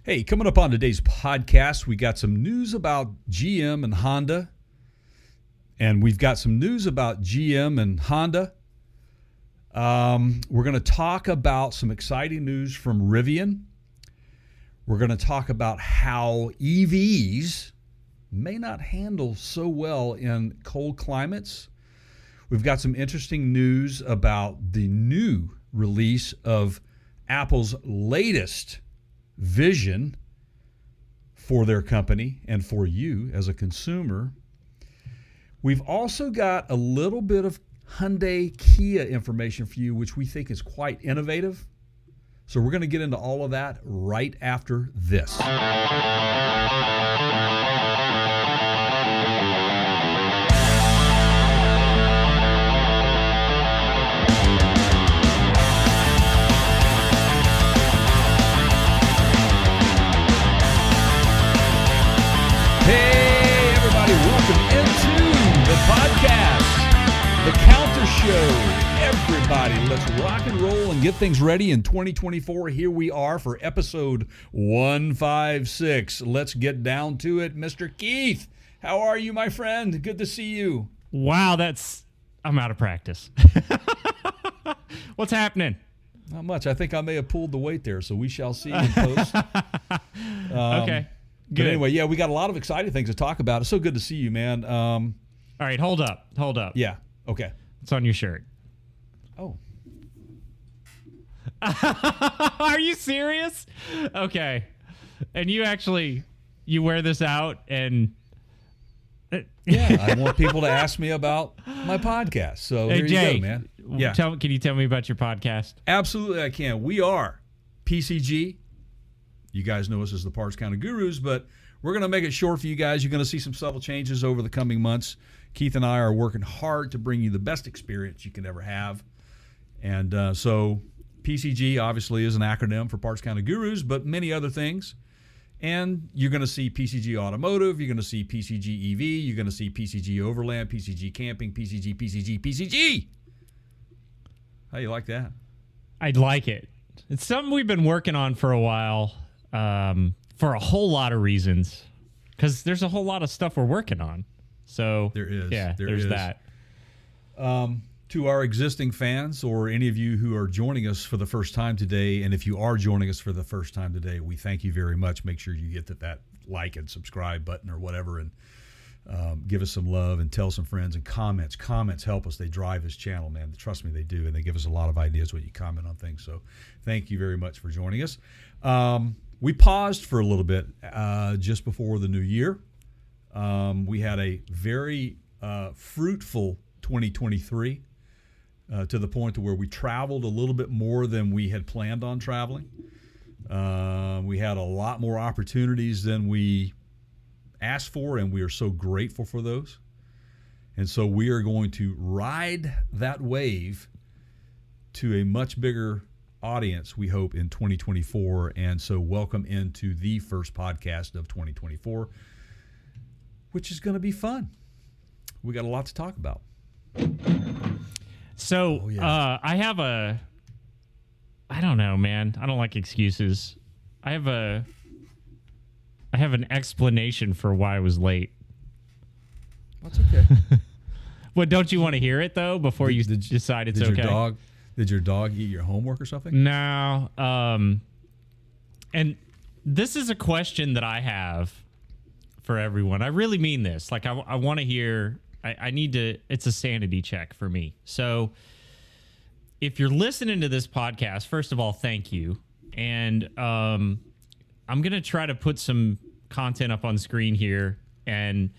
Hey, coming up on today's podcast, we got some news about GM and Honda. And we've got some news about GM and Honda. We're going to talk about some exciting news from Rivian. We're going to talk about how EVs may not handle so well in cold climates. We've got some interesting news about the new release of Apple's latest vision for their company and for you as a consumer. We've also got a little bit of Hyundai Kia information for you, which we think is quite innovative. So we're going to get into all of that right after this. Hey, everybody, welcome into the podcast, The Counter Show. Everybody, let's rock and roll and get things ready in 2024. Here we are for episode 156. Let's get down to it. Mr. Keith, how are you, my friend? Good to see you. Wow, I'm out of practice. What's happening? Not much. I think I may have pulled the weight there, so we shall see in post. Okay. Good. But anyway, yeah, we got a lot of exciting things to talk about. It's so good to see you, man. All right, hold up. Yeah, okay. It's on your shirt. Oh. Are you serious? Okay. And you wear this out and... Yeah, I want people to ask me about my podcast. So Hey, there Jay, you go, man. Yeah, Can you tell me about your podcast? absolutely I can. We are PCG. You guys know us as the Parts Counter Gurus, but we're going to make it short for you guys. You're going to see some subtle changes over the coming months. Keith and I are working hard to bring you the best experience you can ever have. And so PCG obviously is an acronym for Parts Counter Gurus, but many other things. And you're going to see PCG Automotive, you're going to see PCG EV, you're going to see PCG Overland, PCG Camping, PCG. How you like that? I'd like it. It's something we've been working on for a while, for a whole lot of reasons, because there's a whole lot of stuff we're working on. So There is. Yeah, there's that. To our existing fans or any of you who are joining us for the first time today, and if you are joining us for the first time today, we thank you very much. Make sure you hit that like and subscribe button or whatever, and give us some love and tell some friends, and comments. Comments help us. They drive this channel, man. Trust me, they do, and they give us a lot of ideas when you comment on things. So thank you very much for joining us. We paused for a little bit just before the new year. We had a very fruitful 2023. To the point to where we traveled a little bit more than we had planned on traveling. We had a lot more opportunities than we asked for, and we are so grateful for those. And so we are going to ride that wave to a much bigger audience, we hope, in 2024. And so welcome into the first podcast of 2024, which is going to be fun. We got a lot to talk about. So I don't know, man. I don't like excuses. I have an explanation for why I was late. That's okay. Well, don't you want to hear it though before you decide it's okay? Did your dog eat your homework or something? No. And this is a question that I have for everyone. I really mean this. Like I want to hear. I need to, it's a sanity check for me. So if you're listening to this podcast, first of all, thank you. And I'm going to try to put some content up on screen here. And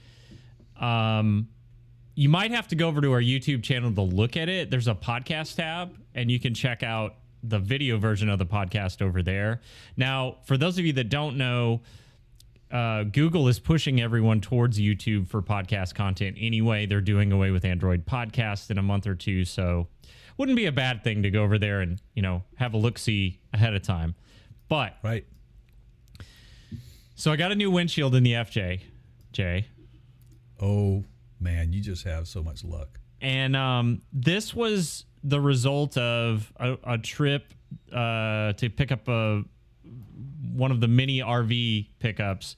you might have to go over to our YouTube channel to look at it. There's a podcast tab, and you can check out the video version of the podcast over there. Now, for those of you that don't know, Google is pushing everyone towards YouTube for podcast content anyway. They're doing away with Android podcasts in a month or two, so wouldn't be a bad thing to go over there and, have a look-see ahead of time. But Right. So I got a new windshield in the FJ, Jay. Oh, man, you just have so much luck. And this was the result of a trip to pick up one of the mini RV pickups.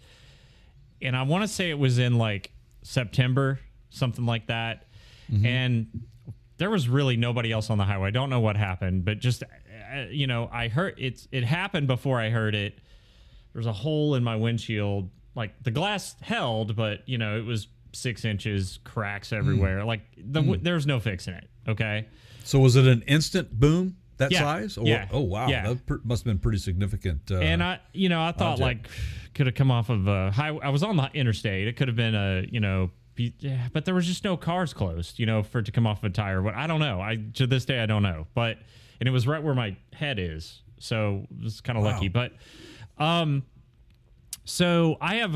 And I want to say it was in like September, something like that. Mm-hmm. And there was really nobody else on the highway. I don't know what happened, but just, I heard it happened before I heard it. There was a hole in my windshield. Like the glass held, but it was 6 inches, cracks everywhere. Like there's no fixing it. Okay. So was it an instant boom that Yeah. size? Or, Yeah. Oh wow, Yeah. that must have been pretty significant. And I thought object. like could have come off of a highway. I was on the interstate. It could have been but there was just no cars close, for it to come off a tire. But I don't know. To this day I don't know. But and it was right where my head is, so it was kind of lucky. But so I have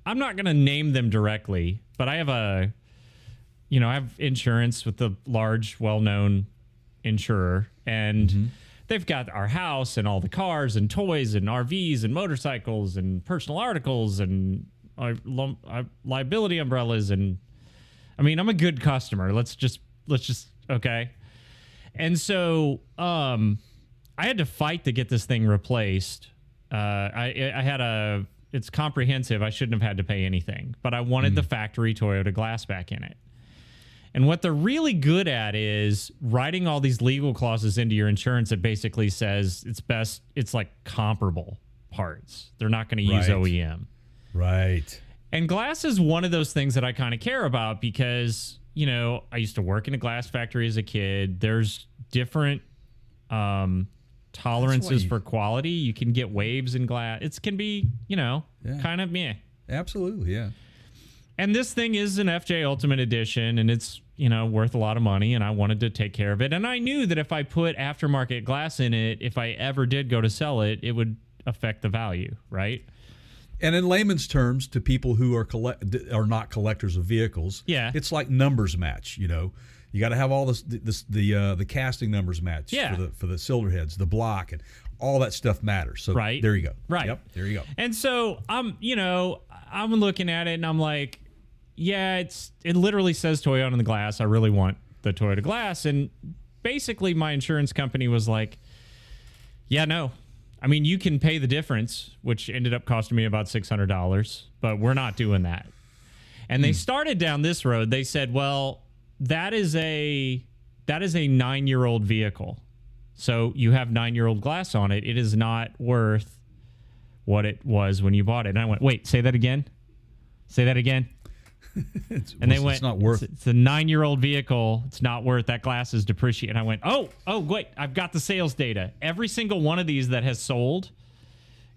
I'm not going to name them directly, but I have I have insurance with the large, well-known insurer, and they've got our house and all the cars and toys and RVs and motorcycles and personal articles and liability umbrellas. And I'm a good customer. Let's just okay. And so I had to fight to get this thing replaced. It's comprehensive. I shouldn't have had to pay anything, but I wanted the factory Toyota glass back in it. And what they're really good at is writing all these legal clauses into your insurance that basically says it's like comparable parts. They're not going to use OEM. Right. And glass is one of those things that I kind of care about because, I used to work in a glass factory as a kid. There's different tolerances for quality. You can get waves in glass. It can be, kind of meh. Absolutely, yeah. And this thing is an FJ Ultimate Edition, and it's, worth a lot of money, and I wanted to take care of it. And I knew that if I put aftermarket glass in it, if I ever did go to sell it, it would affect the value, right? And in layman's terms, to people who are not collectors of vehicles, it's like numbers match. You got to have all the casting numbers match for the cylinder heads, the block, and all that stuff matters. So there you go. Right. Yep. There you go. And so I'm looking at it and I'm like, it literally says Toyota on the glass. I really want the Toyota glass. And basically my insurance company was like, no. You can pay the difference, which ended up costing me about $600, but we're not doing that. And they started down this road. They said, well, that is a 9-year-old vehicle. So you have 9-year-old glass on it. It is not worth what it was when you bought it. And I went, wait, say that again. Say that again. And they went, it's not worth. It's a 9-year-old vehicle. It's not worth that glass is depreciated. And I went, oh, wait, I've got the sales data. Every single one of these that has sold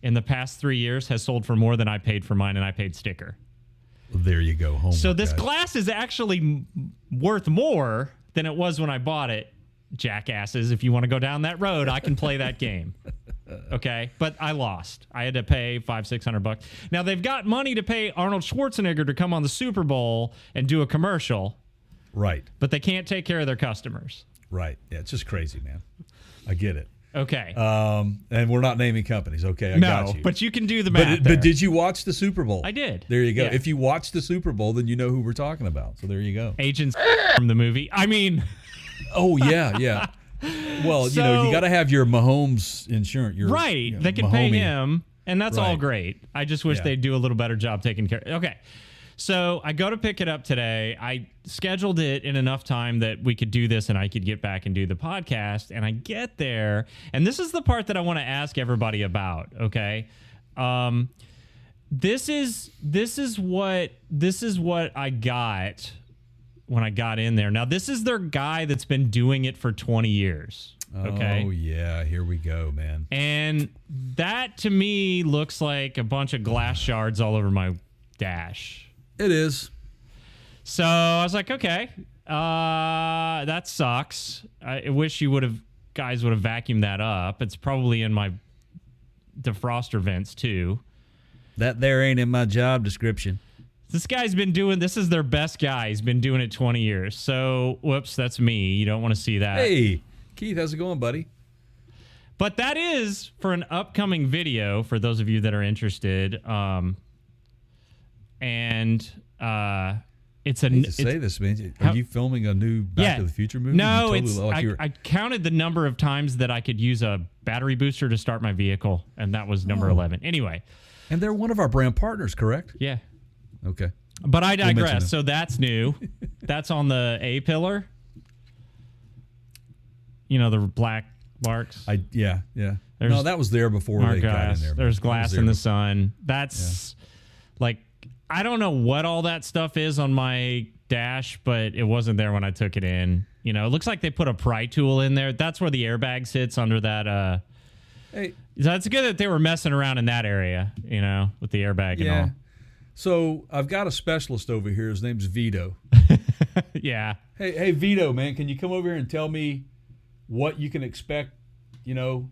in the past 3 years has sold for more than I paid for mine, and I paid sticker. Well, there you go. Homework, so this guys. glass is actually worth more than it was when I bought it. Jackasses, if you want to go down that road, I can play that game. Okay, but I lost. I had to pay $500-600. Now they've got money to pay Arnold Schwarzenegger to come on the Super Bowl and do a commercial, right? But they can't take care of their customers. Right? Yeah, it's just crazy, man. I get it. Okay. And we're not naming companies. Okay, I got you. But you can do the math. But did you watch the Super Bowl? I did. There you go. Yeah. If you watched the Super Bowl, then you know who we're talking about. So there you go. Agents from the movie. Oh yeah. Well, you got to have your Mahomes insurance. Right. They can pay him, and that's all great. I just wish they'd do a little better job taking care. Okay. So I go to pick it up today. I scheduled it in enough time that we could do this and I could get back and do the podcast. And I get there, and this is the part that I want to ask everybody about. Okay. This is what I got when I got in there. Now, this is their guy that's been doing it for 20 years. Okay. Oh, yeah. Here we go, man. And that to me looks like a bunch of glass shards all over my dash. It is. So I was like, okay, that sucks. I wish guys would have vacuumed that up. It's probably in my defroster vents too. That there ain't in my job description. This guy's been doing, this is their best guy. He's been doing it 20 years. So, whoops, that's me. You don't want to see that. Hey, Keith, how's it going, buddy? But that is for an upcoming video for those of you that are interested. And it's a. I hate to say this, man. Are you filming a new Back to the Future movie? No, You totally I counted the number of times that I could use a battery booster to start my vehicle, and that was number 11. Anyway. And they're one of our brand partners, correct? Yeah. Okay. But I We'll digress. So that's new. That's on the A pillar. You know, the black marks. Yeah. There's No, that was there before they got in there. There's glass in the sun. That's like, I don't know what all that stuff is on my dash, but it wasn't there when I took it in. You know, it looks like they put a pry tool in there. That's where the airbag sits under that. Hey. So it's good that they were messing around in that area, you know, with the airbag and all. So I've got a specialist over here. His name's Vito. Yeah. Hey, Vito, man, can you come over here and tell me what you can expect, you know,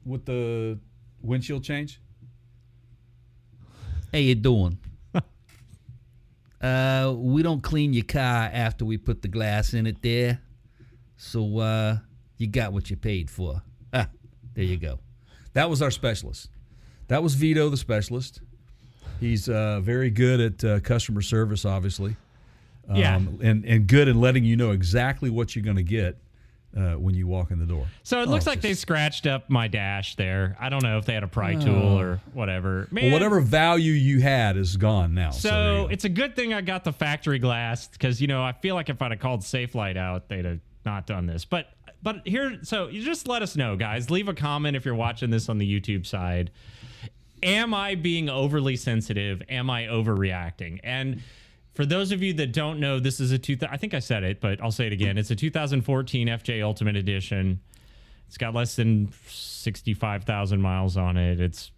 with the windshield change? How you doing? We don't clean your car after we put the glass in it there. So you got what you paid for. There you go. That was our specialist. That was Vito, the specialist. He's very good at customer service, obviously. And good at letting you know exactly what you're going to get when you walk in the door. So it looks like they scratched up my dash there. I don't know if they had a pry tool or whatever. Man, well, whatever value you had is gone now. So it's a good thing I got the factory glass because, you know, I feel like if I'd have called Safelite out, they'd have not done this. But here, so you just let us know, guys. Leave a comment if you're watching this on the YouTube side. Am I being overly sensitive? Am I overreacting? And for those of you that don't know, this is I think I said it, but I'll say it again. It's a 2014 FJ Ultimate Edition. It's got less than 65,000 miles on it. It's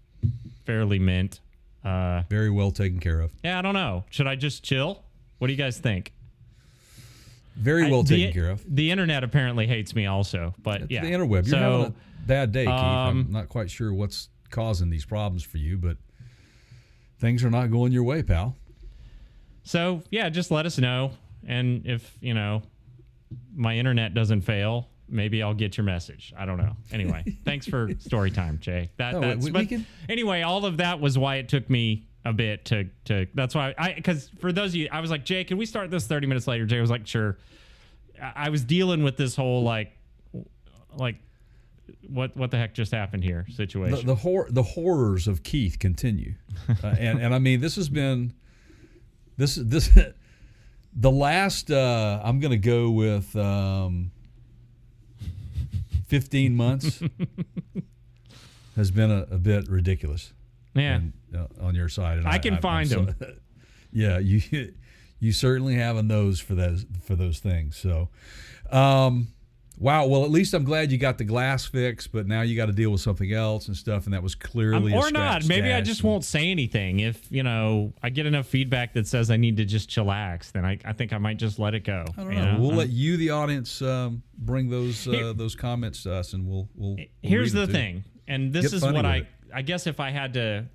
fairly mint. Very well taken care of. Yeah, I don't know. Should I just chill? What do you guys think? Very well taken care of. The internet apparently hates me also, but It's yeah. the interweb. You're having a bad day, Keith. I'm not quite sure what's causing these problems for you, but things are not going your way, pal. So, yeah, just let us know. And if, you know, my internet doesn't fail, maybe I'll get your message. I don't know. Anyway, thanks for story time, Jay. Anyway, all of that was why it took me a bit to that's why because for those of you, I was like, Jay, can we start this 30 minutes later? Jay was like, sure. I was dealing with this whole like what the heck just happened here situation. The horrors of Keith continue. And I mean, this has been this the last I'm going to go with 15 months has been a bit ridiculous. Yeah. And, on your side, and I can find them. Yeah, you certainly have a nose for those things. So, wow. Well, at least I'm glad you got the glass fixed, but now you got to deal with something else and stuff, and that was clearly or not. Maybe I just won't say anything. If you know, I get enough feedback that says I need to just chillax, then I think I might just let it go. I don't know. We'll let you, the audience, bring those comments to us, and we'll here's read the thing, and this is what I guess if I had to.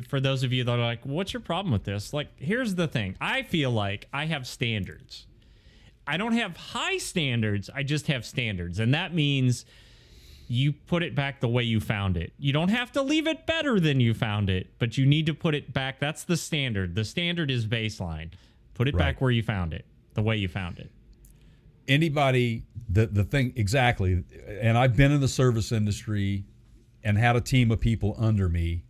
For those of you that are like, what's your problem with this? Like, here's the thing. I feel like I have standards. I don't have high standards. I just have standards. And that means you put it back the way you found it. You don't have to leave it better than you found it, but you need to put it back. That's the standard. The standard is baseline. Put it back where you found it, the way you found it. Anybody, the thing, exactly. And I've been in the service industry and had a team of people under me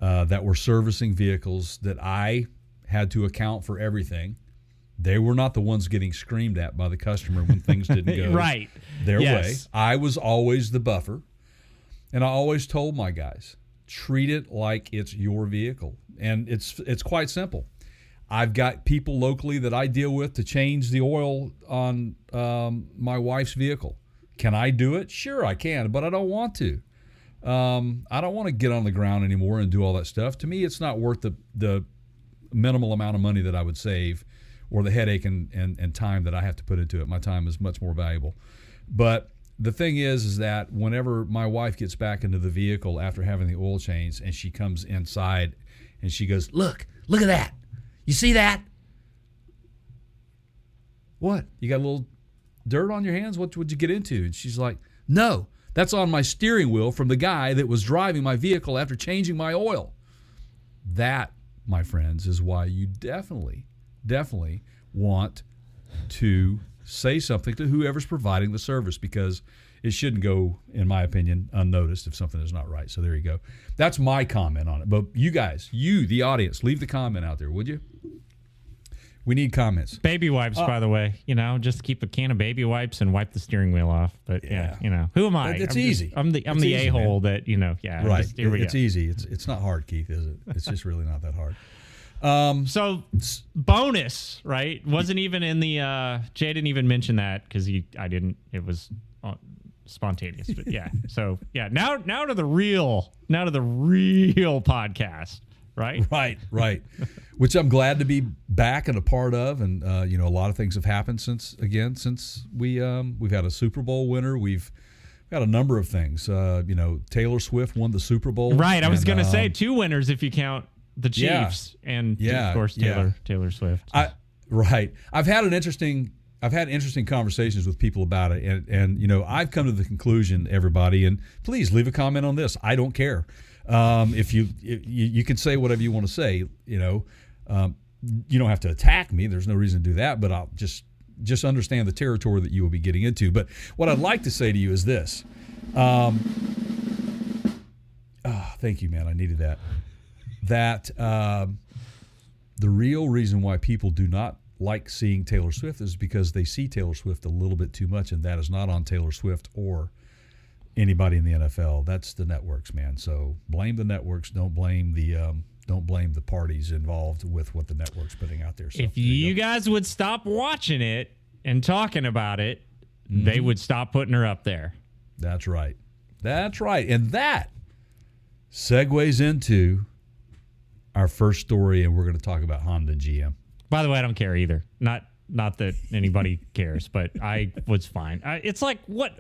that were servicing vehicles that I had to account for everything. They were not the ones getting screamed at by the customer when things didn't go their way. I was always the buffer. And I always told my guys, treat it like it's your vehicle. And it's quite simple. I've got people locally that I deal with to change the oil on my wife's vehicle. Can I do it? Sure, I can, but I don't want to. I don't want to get on the ground anymore and do all that stuff. To me, it's not worth the minimal amount of money that I would save or the headache and time that I have to put into it. My time is much more valuable. But the thing is that whenever my wife gets back into the vehicle after having the oil change and she comes inside and she goes, look at that. You see that? What? You got a little dirt on your hands? What would you get into? And she's like, no. That's on my steering wheel from the guy that was driving my vehicle after changing my oil. That, my friends, is why you definitely want to say something to whoever's providing the service, because it shouldn't go, in my opinion, unnoticed if something is not right. So there you go. That's my comment on it. But you guys, the audience, leave the comment out there, would you? We need comments. Baby wipes, by the way. Just keep a can of baby wipes and wipe the steering wheel off. But yeah, who am I? It's easy. I'm the a-hole that Right. Here we it's go. easy. It's not hard, Keith, is it? It's just really not that hard. So bonus, right? Wasn't even in the. Jay didn't even mention that because I didn't. It was spontaneous. But yeah. So yeah. Now to the real podcast. Right. Right. Which I'm glad to be back and a part of, and a lot of things have happened since we've had a Super Bowl winner. We've got a number of things. Taylor Swift won the Super Bowl. Right. I was going to say 2 winners if you count the Chiefs and of course Taylor Swift. I've had interesting conversations with people about it, and I've come to the conclusion, everybody, and please leave a comment on this. I don't care. If you can say whatever you want to say, you don't have to attack me. There's no reason to do that, but I'll just understand the territory that you will be getting into. But what I'd like to say to you is this. Thank you, man. I needed that. That the real reason why people do not like seeing Taylor Swift is because they see Taylor Swift a little bit too much, and that is not on Taylor Swift or anybody in the NFL. That's the networks, man. So blame the networks. Don't blame the parties involved with what the network's putting out there. So if you guys would stop watching it and talking about it, they would stop putting her up there. That's right. And that segues into our first story, and we're going to talk about Honda and GM. By the way, I don't care either. Not that anybody cares, but I was fine. It's like, what?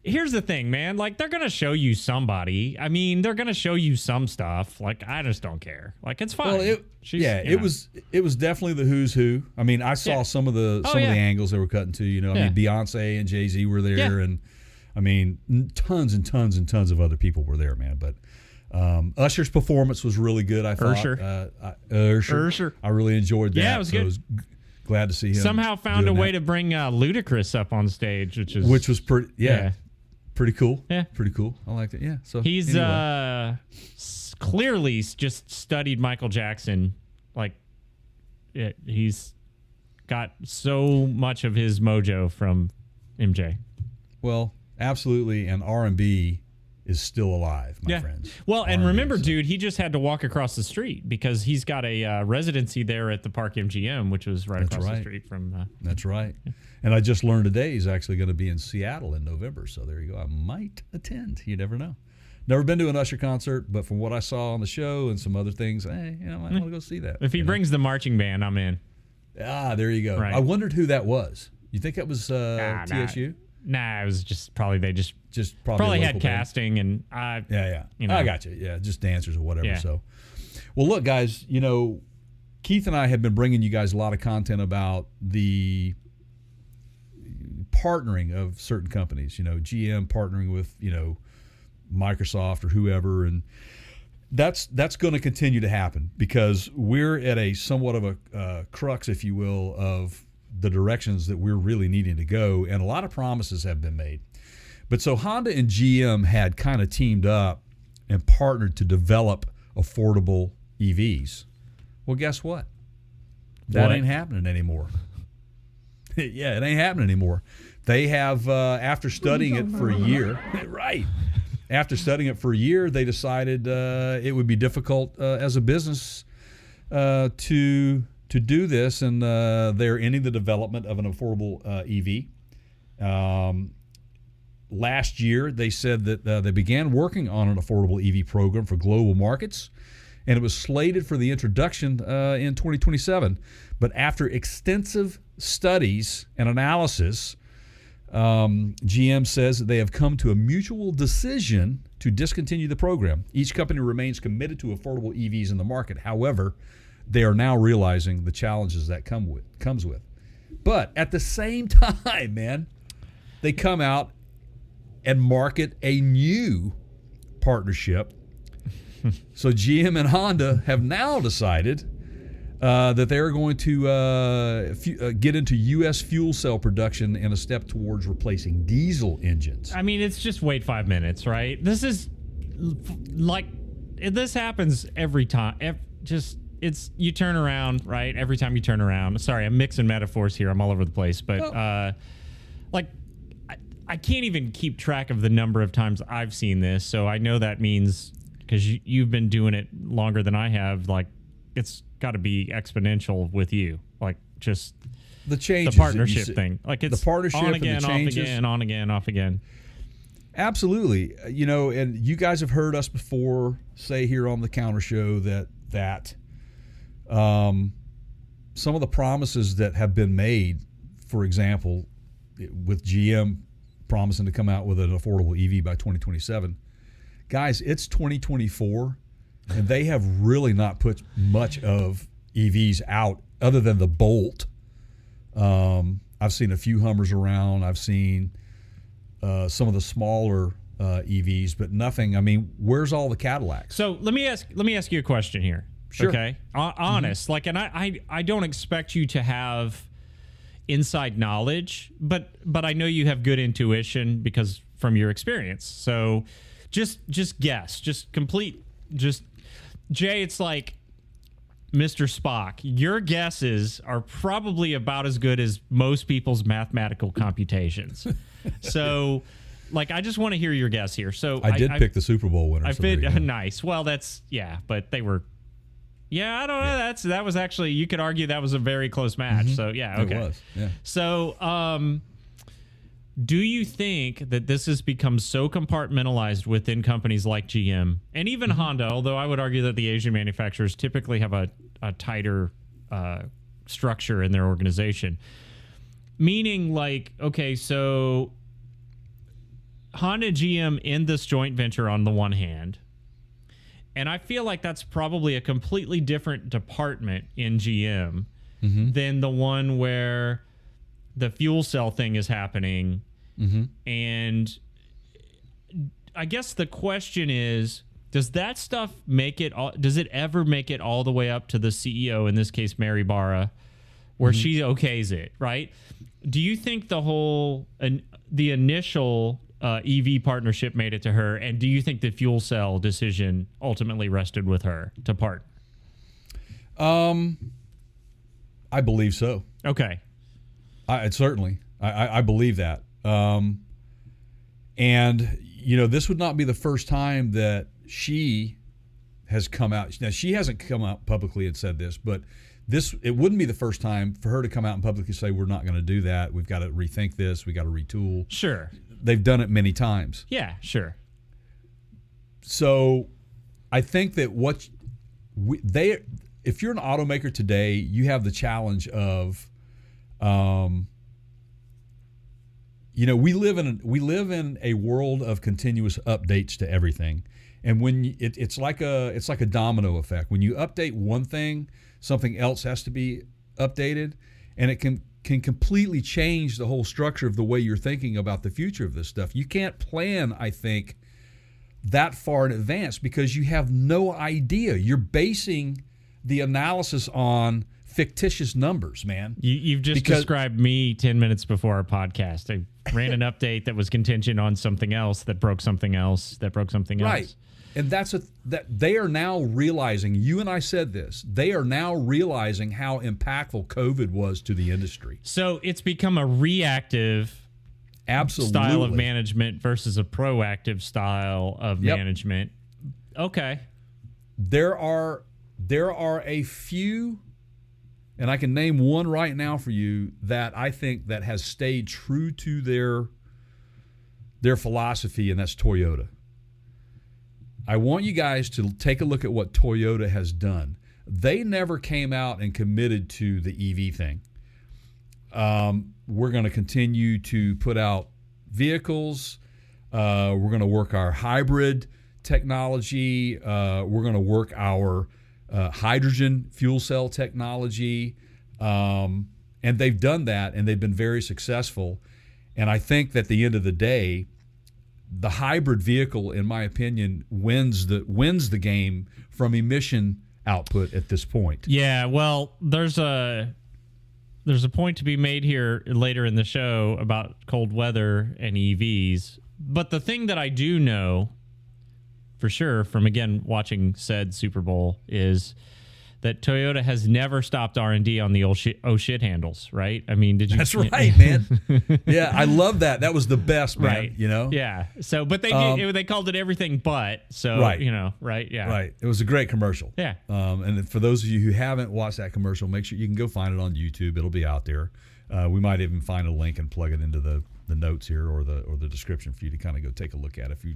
Here's the thing, man. Like, they're going to show you somebody. I mean, they're going to show you some stuff. Like, I just don't care. Like, it's fine. Well, it was definitely the who's who. I mean, I saw some of the angles they were cutting to. I mean, Beyonce and Jay-Z were there, and I mean, tons and tons and tons of other people were there, man. But Usher's performance was really good. I thought Usher. I really enjoyed that. Yeah, it was good. I was glad to see him. Somehow found a way to bring Ludacris up on stage, which was pretty. Pretty cool. Yeah. Pretty cool. I liked it. Yeah. So he's clearly just studied Michael Jackson. Like, he's got so much of his mojo from MJ. Well, absolutely. And R&B is still alive, my friends. Well, and remember, dude, he just had to walk across the street because he's got a residency there at the Park MGM, which was right across the street from. That's right. Yeah. And I just learned today he's actually going to be in Seattle in November. So there you go. I might attend. You never know. Never been to an Usher concert, but from what I saw on the show and some other things, I want to go see that. If he brings the marching band, I'm in. There you go. Right. I wondered who that was. You think that was TSU? Nah, it was just probably they just probably had casting and I got you. Yeah, just dancers or whatever. Yeah. So, well, look, guys, Keith and I have been bringing you guys a lot of content about the partnering of certain companies. GM partnering with Microsoft or whoever, and that's going to continue to happen because we're at a somewhat of a crux, if you will, of the directions that we're really needing to go, and a lot of promises have been made. But so Honda and GM had kind of teamed up and partnered to develop affordable EVs. Well, guess what? That ain't happening anymore. Yeah, it ain't happening anymore. They have, after studying it for a year, right? After studying it for a year, they decided it would be difficult as a business to do this, and they're ending the development of an affordable EV. Last year, they said that they began working on an affordable EV program for global markets, and it was slated for the introduction in 2027. But after extensive studies and analysis, GM says that they have come to a mutual decision to discontinue the program. Each company remains committed to affordable EVs in the market. However, they are now realizing the challenges that comes with. But at the same time, man, they come out and market a new partnership. So GM and Honda have now decided that they're going to get into U.S. fuel cell production and a step towards replacing diesel engines. I mean, it's just wait 5 minutes, right? This is like this happens every time. It's you turn around, right? Every time you turn around. Sorry, I'm mixing metaphors here. I'm all over the place, but like I can't even keep track of the number of times I've seen this. So I know that means because you've been doing it longer than I have. Like it's got to be exponential with you. Like just the changes, the partnership thing. Like it's the partnership on again, and the off changes. again, on again, off again. Absolutely. You know, and you guys have heard us before say here on the Counter Show that some of the promises that have been made, for example, with GM promising to come out with an affordable EV by 2027, guys, it's 2024, and they have really not put much of EVs out other than the Bolt. I've seen a few Hummers around. I've seen some of the smaller EVs, but nothing. I mean, where's all the Cadillacs? So let me ask you a question here. Sure. Okay. Honest. Like, and I don't expect you to have inside knowledge, but I know you have good intuition because from your experience. So just guess, Jay, it's like Mr. Spock. Your guesses are probably about as good as most people's mathematical computations. So, like, I just want to hear your guess here. So I did pick the Super Bowl winner. I fit nice. Well, but they were. Yeah, I don't know. That was actually, you could argue that was a very close match. So yeah, okay. It was. Yeah. So, do you think that this has become so compartmentalized within companies like GM and even Honda? Although I would argue that the Asian manufacturers typically have a tighter structure in their organization. Meaning, like, okay, so Honda and GM in this joint venture on the one hand, and I feel like that's probably a completely different department in GM than the one where the fuel cell thing is happening. And I guess the question is, does that stuff does it ever make it all the way up to the CEO, in this case, Mary Barra, where she okays it, right? Do you think the initial EV partnership made it to her, and do you think the fuel cell decision ultimately rested with her to partner? I believe so. Okay. Certainly. I believe that. And, you know, this would not be the first time that she has come out. Now, she hasn't come out publicly and said this, but it wouldn't be the first time for her to come out and publicly say, we're not going to do that. We've got to rethink this. We got to retool. Sure. They've done it many times. Yeah, sure. So I think that if you're an automaker today, you have the challenge of, you know, we live in a world of continuous updates to everything, and when it's like a domino effect. When you update one thing, something else has to be updated, and it can completely change the whole structure of the way you're thinking about the future of this stuff. You can't plan, I think, that far in advance because you have no idea. You're basing the analysis on fictitious numbers, man. You've just described me 10 minutes before our podcast. I ran an update that was contingent on something else that broke something else that broke something else. Right. And that they are now realizing, you and I said this, they are now realizing how impactful COVID was to the industry. So it's become a reactive style of management versus a proactive style of management. Okay. There are a few, and I can name one right now for you that I think that has stayed true to their philosophy, and that's Toyota. I want you guys to take a look at what Toyota has done. They never came out and committed to the EV thing. We're going to continue to put out vehicles. We're going to work our hybrid technology. We're going to work our hydrogen fuel cell technology. And they've done that, and they've been very successful. And I think that at the end of the day, the hybrid vehicle, in my opinion, wins the game from emission output at this point. Yeah, well, there's a point to be made here later in the show about cold weather and EVs. But the thing that I do know for sure from, again, watching said Super Bowl is that Toyota has never stopped R&D on the oh shit handles, right? I mean, did you? That's right, man. Yeah, I love that. That was the best, man. Right. You know? Yeah. So, but they they called it everything but. So, Right. right? Yeah. Right. It was a great commercial. Yeah. And for those of you who haven't watched that commercial, make sure you can go find it on YouTube. It'll be out there. We might even find a link and plug it into the notes here or the description for you to kind of go take a look at if you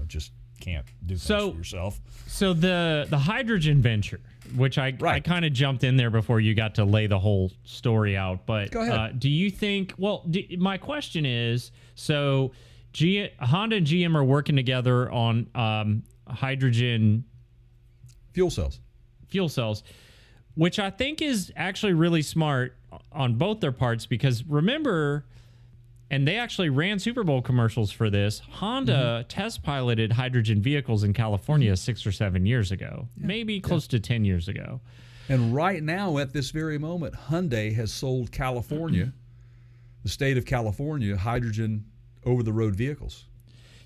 just can't do things for yourself. So the hydrogen venture, which I kind of jumped in there before you got to lay the whole story out, but go ahead. Do you think? Well, my question is: so Honda and GM are working together on hydrogen fuel cells, which I think is actually really smart on both their parts because remember. And they actually ran Super Bowl commercials for this. Honda test piloted hydrogen vehicles in California 6 or 7 years ago, maybe close to 10 years ago. And right now, at this very moment, Hyundai has sold California, the state of California, hydrogen over-the-road vehicles.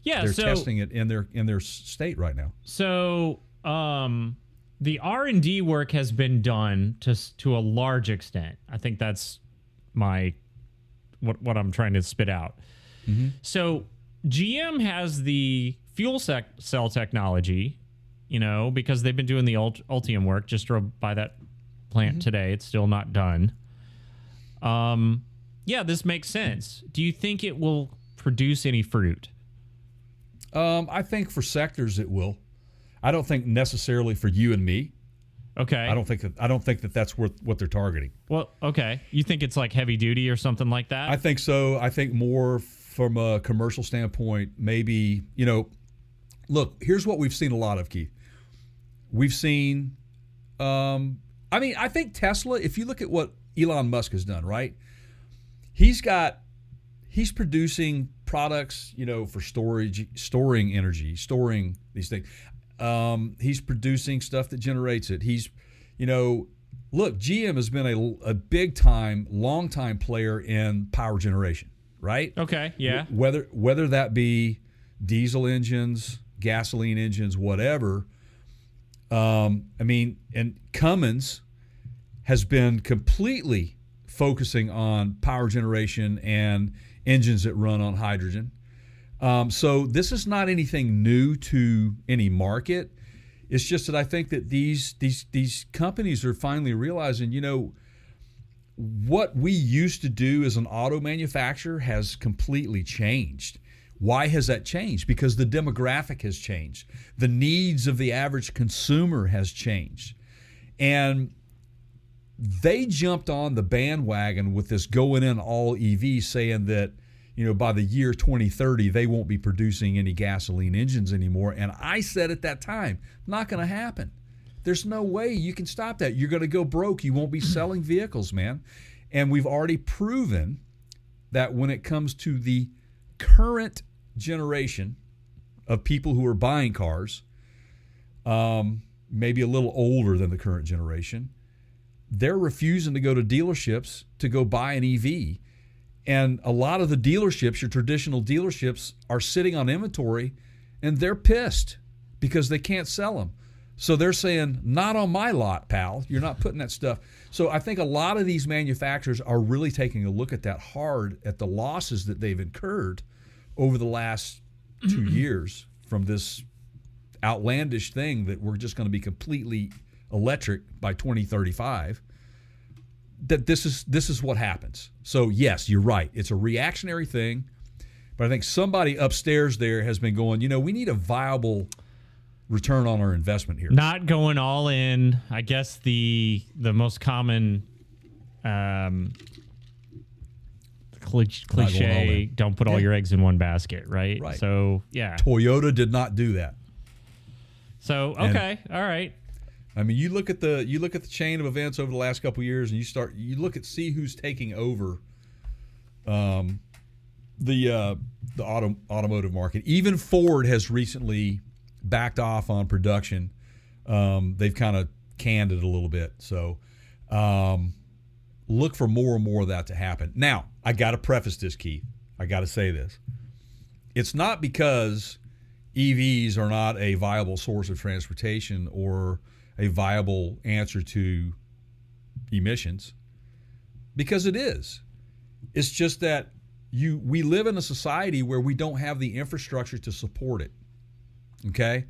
Yeah, they're testing it in their state right now. So the R&D work has been done to a large extent. I think that's what I'm trying to spit out. Mm-hmm. So GM has the fuel cell technology, because they've been doing the Ultium work. Just drove by that plant today. It's still not done. Yeah, this makes sense. Do you think it will produce any fruit? I think for sectors it will. I don't think necessarily for you and me. Okay. I don't think that that's what they're targeting. Well, okay. You think it's like heavy duty or something like that? I think so. I think more from a commercial standpoint, maybe, look, here's what we've seen a lot of, Keith. We've seen, I think Tesla, if you look at what Elon Musk has done, right? He's producing products, for storing energy, storing these things. He's producing stuff that generates it. Look, GM has been a big time, long time player in power generation, right? Okay, yeah. Whether that be diesel engines, gasoline engines, whatever. And Cummins has been completely focusing on power generation and engines that run on hydrogen. So this is not anything new to any market. It's just that I think that these companies are finally realizing, what we used to do as an auto manufacturer has completely changed. Why has that changed? Because the demographic has changed. The needs of the average consumer has changed. And they jumped on the bandwagon with this going in all EV, saying that by the year 2030, they won't be producing any gasoline engines anymore. And I said at that time, not going to happen. There's no way you can stop that. You're going to go broke. You won't be selling vehicles, man. And we've already proven that when it comes to the current generation of people who are buying cars, maybe a little older than the current generation, they're refusing to go to dealerships to go buy an EV. And a lot of the dealerships, your traditional dealerships, are sitting on inventory, and they're pissed because they can't sell them. So they're saying, not on my lot, pal. You're not putting that stuff. So I think a lot of these manufacturers are really taking a look at that hard, at the losses that they've incurred over the last 2 years from this outlandish thing that we're just going to be completely electric by 2035. That this is what happens. So yes, you're right. It's a reactionary thing, but I think somebody upstairs there has been going, we need a viable return on our investment here. Not going all in. I guess the most common cliche, don't put all your eggs in one basket, right? Right. So, yeah. Toyota did not do that. So, okay. All right. I mean, you look at the chain of events over the last couple of years, and you see who's taking over the automotive market. Even Ford has recently backed off on production they've kind of canned it a little bit. So look for more and more of that to happen. Now, I got to preface this, Keith. I got to say this. It's not because EVs are not a viable source of transportation or a viable answer to emissions, because it is. It's just that we live in a society where we don't have the infrastructure to support it, okay?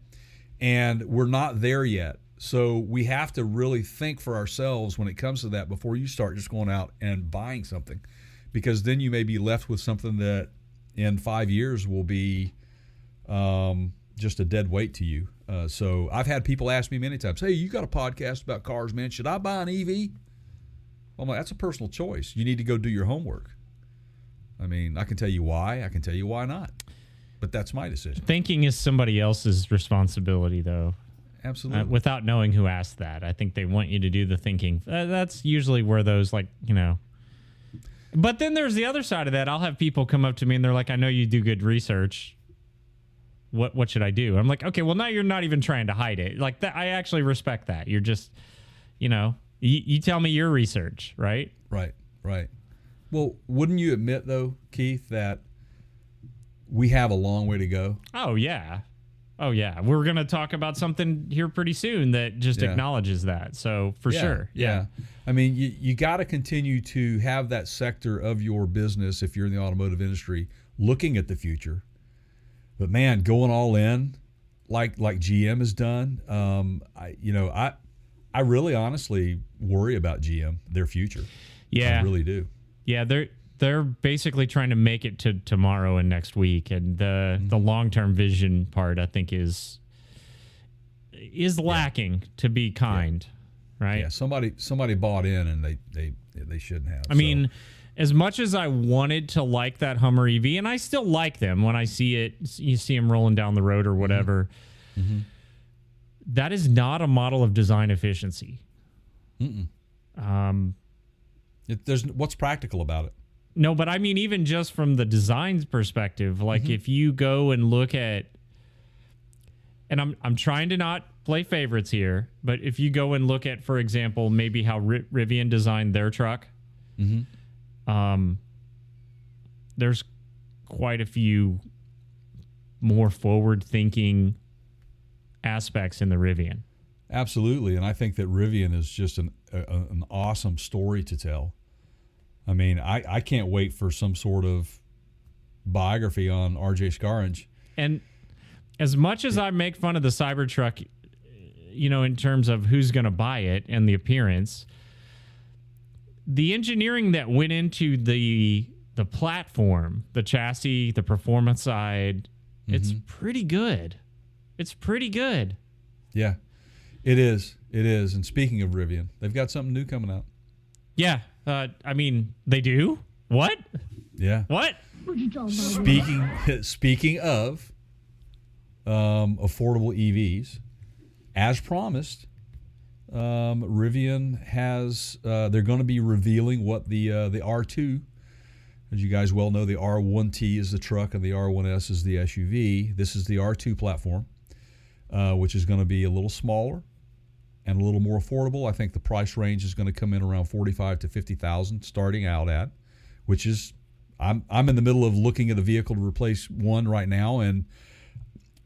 And we're not there yet. So we have to really think for ourselves when it comes to that before you start just going out and buying something, because then you may be left with something that in 5 years will be just a dead weight to you. So I've had people ask me many times, hey, you got a podcast about cars, man. Should I buy an EV? I'm like, that's a personal choice. You need to go do your homework. I mean, I can tell you why. I can tell you why not. But that's my decision. Thinking is somebody else's responsibility, though. Absolutely. Without knowing who asked that. I think they want you to do the thinking. That's usually where those, like, you know. But then there's the other side of that. I'll have people come up to me and they're like, I know you do good research. What should I do? I'm like, okay, well, now you're not even trying to hide it. Like, that, I actually respect that. You're just, you know, you tell me your research, right? Right. Well, wouldn't you admit, though, Keith, that we have a long way to go? Oh, yeah. We're going to talk about something here pretty soon that just acknowledges that. So, for sure. Yeah. I mean, you got to continue to have that sector of your business, if you're in the automotive industry, looking at the future. But, man, going all in like GM has done, I really honestly worry about GM, their future. Yeah. I really do. Yeah, they're basically trying to make it to tomorrow and next week, and the long-term vision part, I think, is lacking, to be kind, right? Yeah, somebody bought in, and they shouldn't have. I mean, as much as I wanted to like that Hummer EV, and I still like them when I see it, you see them rolling down the road or whatever. Mm-hmm. That is not a model of design efficiency. There's what's practical about it. No, but I mean, even just from the design perspective, like if you go and look at, and I'm trying to not play favorites here, but if you go and look at, for example, maybe how Rivian designed their truck, there's quite a few more forward-thinking aspects in the Rivian. Absolutely, and I think that Rivian is just an awesome story to tell. I mean, I can't wait for some sort of biography on R.J. Scaringe. And as much as I make fun of the Cybertruck, you know, in terms of who's going to buy it and the appearance, the engineering that went into the platform, the chassis, the performance side, it's pretty good. It's pretty good. Yeah, it is. It is. And speaking of Rivian, they've got something new coming out. Yeah. I mean, they do? What? Yeah. What? Speaking of affordable EVs, as promised, Rivian has they're going to be revealing what the R2, as you guys well know, the R1T is the truck and the R1S is the SUV. This is the R2 platform, which is going to be a little smaller and a little more affordable. I think the price range is going to come in around $45,000 to $50,000 starting out at, which is I'm in the middle of looking at a vehicle to replace one right now, and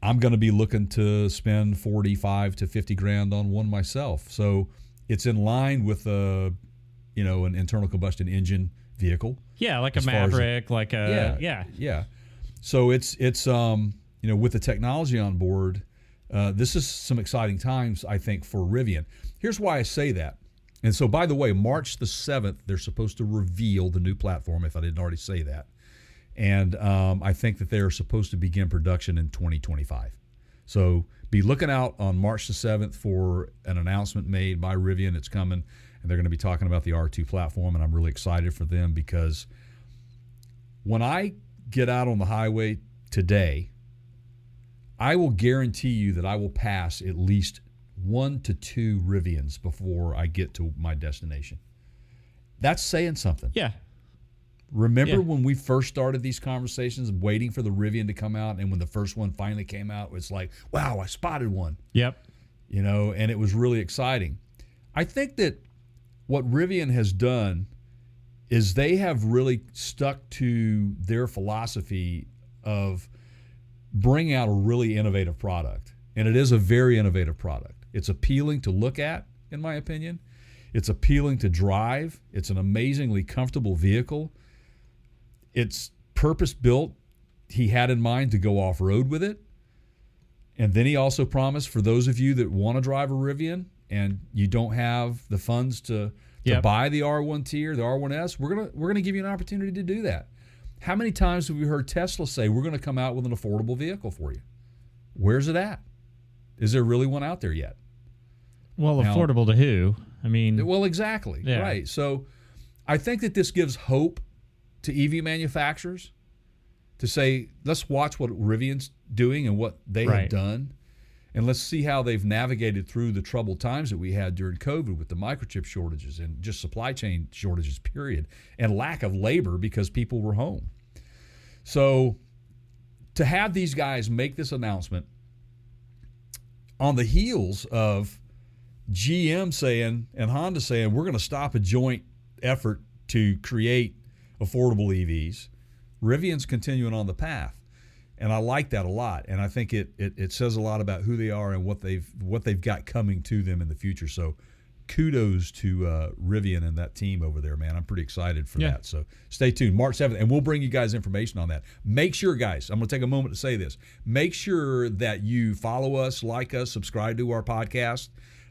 I'm going to be looking to spend $45,000 to $50,000 on one myself. So it's in line with an internal combustion engine vehicle. Yeah, like a Maverick, like a yeah. So it's with the technology on board. This is some exciting times, I think, for Rivian. Here's why I say that. And so, by the way, March the 7th, they're supposed to reveal the new platform, if I didn't already say that. And I think that they're supposed to begin production in 2025. So be looking out on March the 7th for an announcement made by Rivian. It's coming, and they're going to be talking about the R2 platform, and I'm really excited for them because when I get out on the highway today, I will guarantee you that I will pass at least 1 to 2 Rivians before I get to my destination. That's saying something. Yeah. Remember when we first started these conversations waiting for the Rivian to come out, and when the first one finally came out, it's like, wow, I spotted one. Yep. and it was really exciting. I think that what Rivian has done is they have really stuck to their philosophy of bringing out a really innovative product. And it is a very innovative product. It's appealing to look at, in my opinion. It's appealing to drive. It's an amazingly comfortable vehicle. It's purpose-built. He had in mind to go off-road with it. And then he also promised, for those of you that want to drive a Rivian and you don't have the funds to buy the R1T or the R1S, we're gonna give you an opportunity to do that. How many times have we heard Tesla say, we're going to come out with an affordable vehicle for you? Where's it at? Is there really one out there yet? Well, now, affordable to who? I mean... Well, exactly. Yeah. Right. So I think that this gives hope to EV manufacturers to say, let's watch what Rivian's doing and what they have done, and let's see how they've navigated through the troubled times that we had during COVID with the microchip shortages and just supply chain shortages, period, and lack of labor because people were home. So to have these guys make this announcement on the heels of GM saying and Honda saying, we're going to stop a joint effort to create affordable EVs, Rivian's continuing on the path. And I like that a lot, and I think it says a lot about who they are and what they've got coming to them in the future. So, kudos to Rivian and that team over there, man. I'm pretty excited for that. So, stay tuned, March 7th, and we'll bring you guys information on that. Make sure, guys, I'm going to take a moment to say this. Make sure that you follow us, like us, subscribe to our podcast.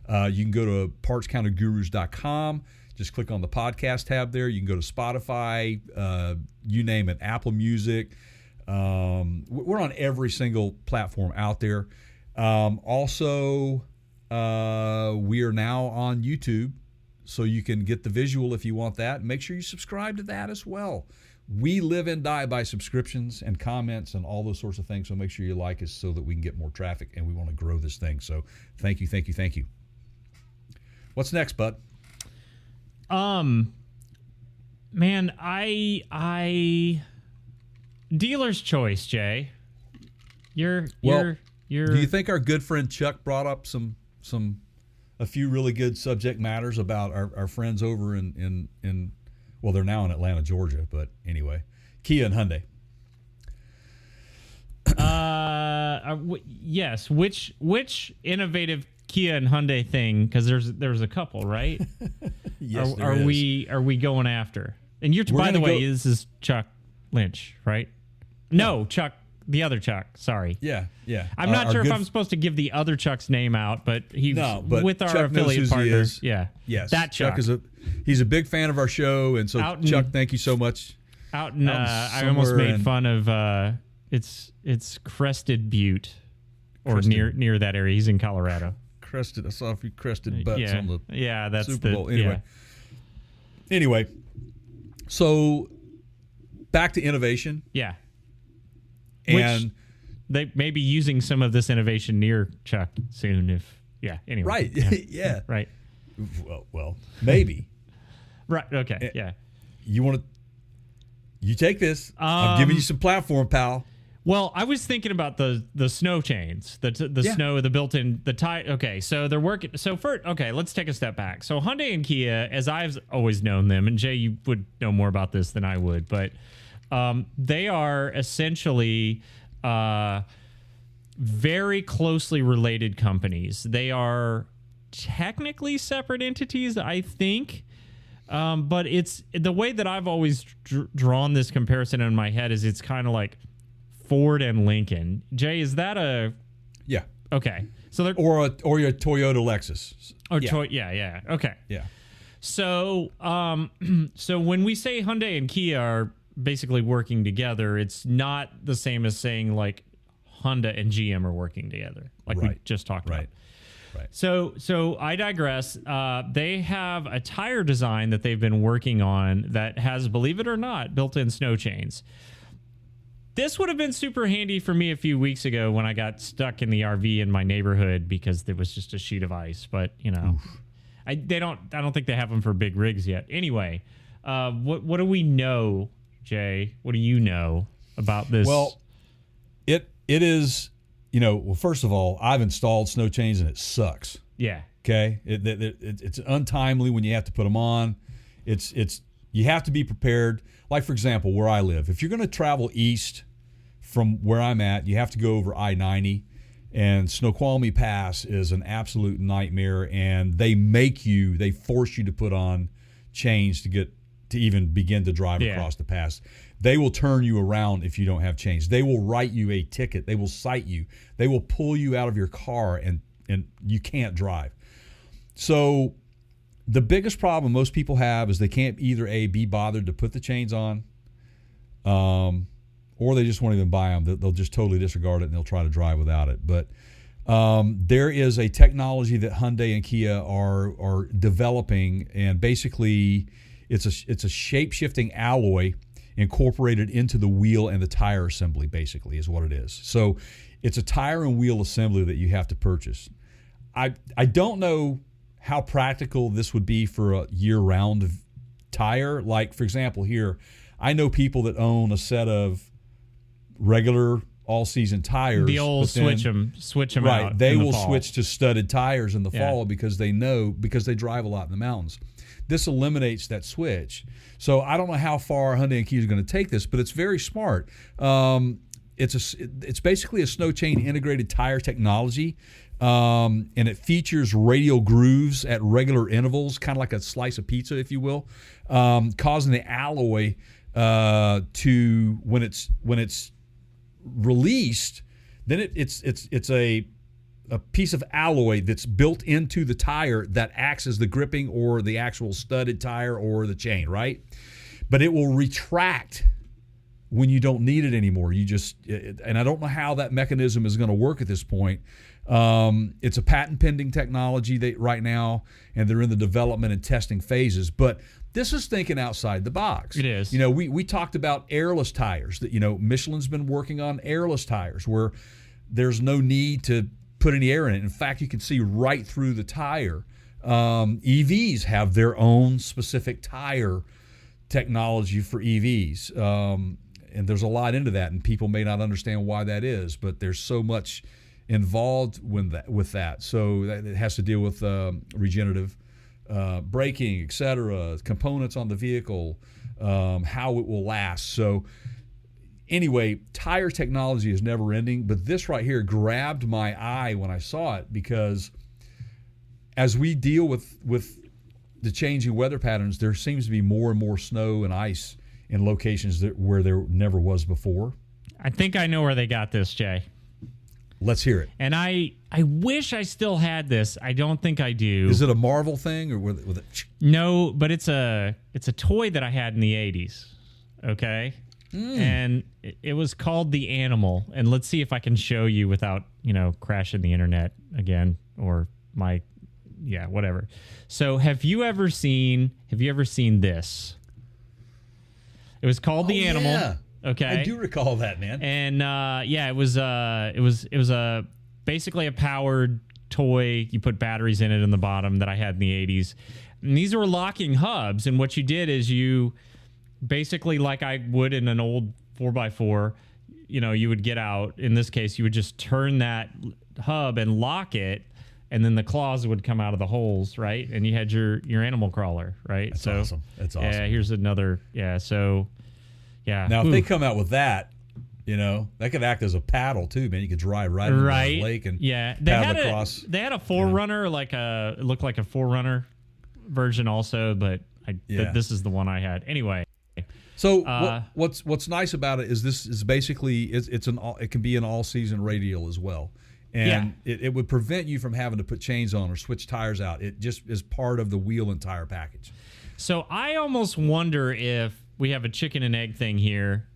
You can go to partscountergurus.com. Just click on the podcast tab there. You can go to Spotify, you name it, Apple Music. We're on every single platform out there. Also, we are now on YouTube, so you can get the visual if you want that. Make sure you subscribe to that as well. We live and die by subscriptions and comments and all those sorts of things, so make sure you like us so that we can get more traffic, and we want to grow this thing. So thank you, thank you, thank you. What's next, bud? Man, I dealer's choice, Jay. You're. Do you think our good friend Chuck brought up a few really good subject matters about our friends over in well, they're now in Atlanta, Georgia, but anyway, Kia and Hyundai. Yes. Which innovative Kia and Hyundai thing? Because there's a couple, right? Yes, are we going after? And by the way, this is Chuck Lynch, right? No, Chuck, the other Chuck. Sorry. Yeah. I'm not sure if I'm supposed to give the other Chuck's name out, but with our Chuck affiliate partner. Yeah. Yes. That Chuck. He's a big fan of our show, and so Chuck, thank you so much. I almost made fun of it's Crested Butte, or near that area. He's in Colorado. I saw a few crested butts on the that's Super Bowl. Anyway, so back to innovation. Yeah. And they may be using some of this innovation near Chuck soon. Anyway. Right. Yeah. Right. Well, maybe. Right. Okay. Yeah. You take this. I'm giving you some platform, pal. Well, I was thinking about the snow chains, snow, the built-in, the tie. Okay, so they're working. So let's take a step back. So Hyundai and Kia, as I've always known them, and Jay, you would know more about this than I would, but they are essentially very closely related companies. They are technically separate entities, I think. But it's the way that I've always drawn this comparison in my head is it's kind of like Ford and Lincoln. Jay, is that a... Yeah. Okay. So they're... Or your Toyota Lexus. Or yeah. Okay. Yeah. So so when we say Hyundai and Kia are basically working together, it's not the same as saying like Honda and GM are working together, like we just talked about. Right. So I digress. They have a tire design that they've been working on that has, believe it or not, built-in snow chains. This would have been super handy for me a few weeks ago when I got stuck in the RV in my neighborhood because there was just a sheet of ice. But I don't think they have them for big rigs yet. Anyway, what do we know, Jay? What do you know about this? Well, it is well, first of all, I've installed snow chains and it sucks. Yeah. Okay, it's untimely when you have to put them on. It's you have to be prepared. Like, for example, where I live, if you're going to travel east from where I'm at, you have to go over I-90, and Snoqualmie Pass is an absolute nightmare. And they force you to put on chains to even begin to drive across the pass. They will turn you around if you don't have chains. They will write you a ticket. They will cite you. They will pull you out of your car, and you can't drive. So the biggest problem most people have is they can't either be bothered to put the chains on, or they just won't even buy them. They'll just totally disregard it and they'll try to drive without it. But there is a technology that Hyundai and Kia are developing, and basically it's a shape-shifting alloy incorporated into the wheel and the tire assembly, basically, is what it is. So it's a tire and wheel assembly that you have to purchase. I don't know how practical this would be for a year-round tire. Like, for example, here, I know people that own a set of regular all-season tires. The old switch them right, out. they in the will fall. switch to studded tires in the Yeah. fall because they drive a lot in the mountains. This eliminates that switch. So I don't know how far Hyundai and Kia is going to take this, but it's very smart. It's basically a snow chain integrated tire technology, and it features radial grooves at regular intervals, kind of like a slice of pizza, if you will, causing the alloy to when it's released, then it's a piece of alloy that's built into the tire that acts as the gripping or the actual studded tire or the chain, right? But it will retract when you don't need it anymore. And I don't know how that mechanism is going to work at this point. It's a patent pending technology right now, and they're in the development and testing phases. But this is thinking outside the box. It is. We talked about airless tires. That Michelin's been working on airless tires where there's no need to put any air in it. In fact, you can see right through the tire. EVs have their own specific tire technology for EVs. And there's a lot into that, and people may not understand why that is, but there's so much involved with that. So it has to deal with regenerative braking, etc., components on the vehicle, how it will last. So anyway, tire technology is never ending, but this right here grabbed my eye when I saw it, because as we deal with the changing weather patterns, there seems to be more and more snow and ice in locations where there never was before. I think I know where they got this, Jay. Let's hear it. And I wish I still had this. I don't think I do. Is it a Marvel thing, or with it? No, but it's a toy that I had in the 80s. Okay? And it was called the Animal. And let's see if I can show you without, crashing the internet again, or whatever. So have you ever seen this? It was called the Animal. Yeah. Okay. I do recall that, man. And it was basically a powered toy. You put batteries in it in the bottom that I had in the 80s. And these were locking hubs. And what you did is you basically, like I would in an old 4x4, you would get out. In this case, you would just turn that hub and lock it, and then the claws would come out of the holes, right? And you had your animal crawler, right? That's awesome. That's awesome. Yeah, here's another. Yeah, so, yeah. Now, if they come out with that, that could act as a paddle too, man. You could drive right into the lake and paddle across. They had a Forerunner, it looked like a Forerunner version also, but this is the one I had. Anyway. So what's nice about it is this is basically it can be an all season radial as well, and it would prevent you from having to put chains on or switch tires out. It just is part of the wheel and tire package. So I almost wonder if we have a chicken and egg thing here,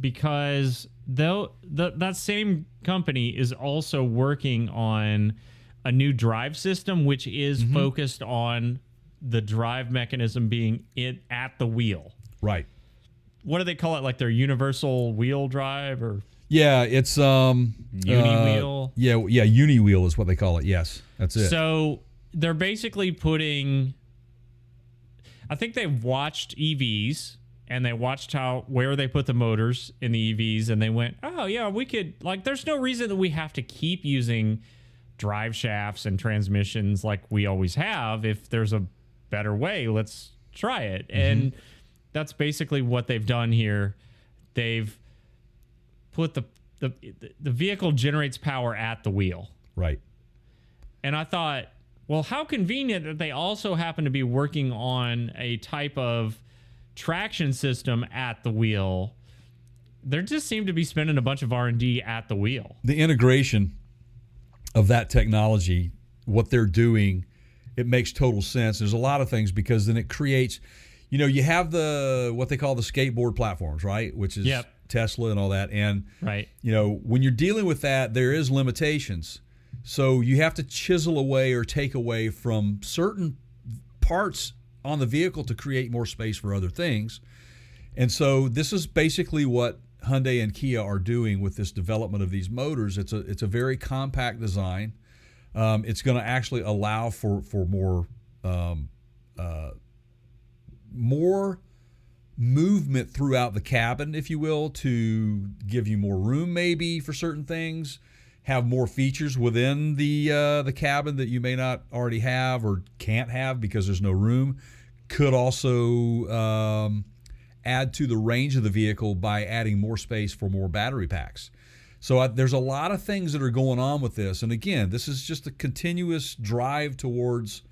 because that same company is also working on a new drive system, which is focused on the drive mechanism being at the wheel. Right. What do they call it? Like their universal wheel drive, or yeah, it's uni-wheel. Yeah, uni-wheel is what they call it. Yes, that's it. So they're basically putting. I think they've watched EVs and they watched where they put the motors in the EVs, and they went, oh yeah, we could, like, there's no reason that we have to keep using drive shafts and transmissions like we always have. If there's a better way, let's try it. And that's basically what they've done here. They've put the vehicle generates power at the wheel. Right. And I thought, well, how convenient that they also happen to be working on a type of traction system at the wheel. There just seemed to be spending a bunch of R&D at the wheel. The integration of that technology, what they're doing, it makes total sense. There's a lot of things, because then it creates, you have what they call the skateboard platforms, right? Which is Tesla and all that. And, right. When you're dealing with that, there is limitations. So you have to chisel away or take away from certain parts on the vehicle to create more space for other things. And so this is basically what Hyundai and Kia are doing with this development of these motors. It's a very compact design. It's going to actually allow for more movement throughout the cabin, if you will, to give you more room maybe for certain things. Have more features within the cabin that you may not already have or can't have because there's no room. Could also add to the range of the vehicle by adding more space for more battery packs. So there's a lot of things that are going on with this. And again, this is just a continuous drive towards,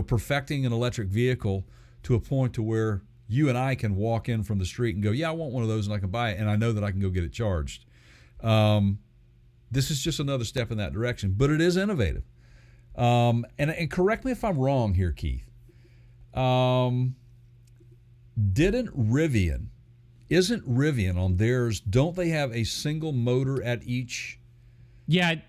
perfecting an electric vehicle to a point to where you and I can walk in from the street and go, yeah, I want one of those and I can buy it. And I know that I can go get it charged. This is just another step in that direction, but it is innovative. And correct me if I'm wrong here, Keith. Isn't Rivian on theirs, don't they have a single motor at each? Yeah, I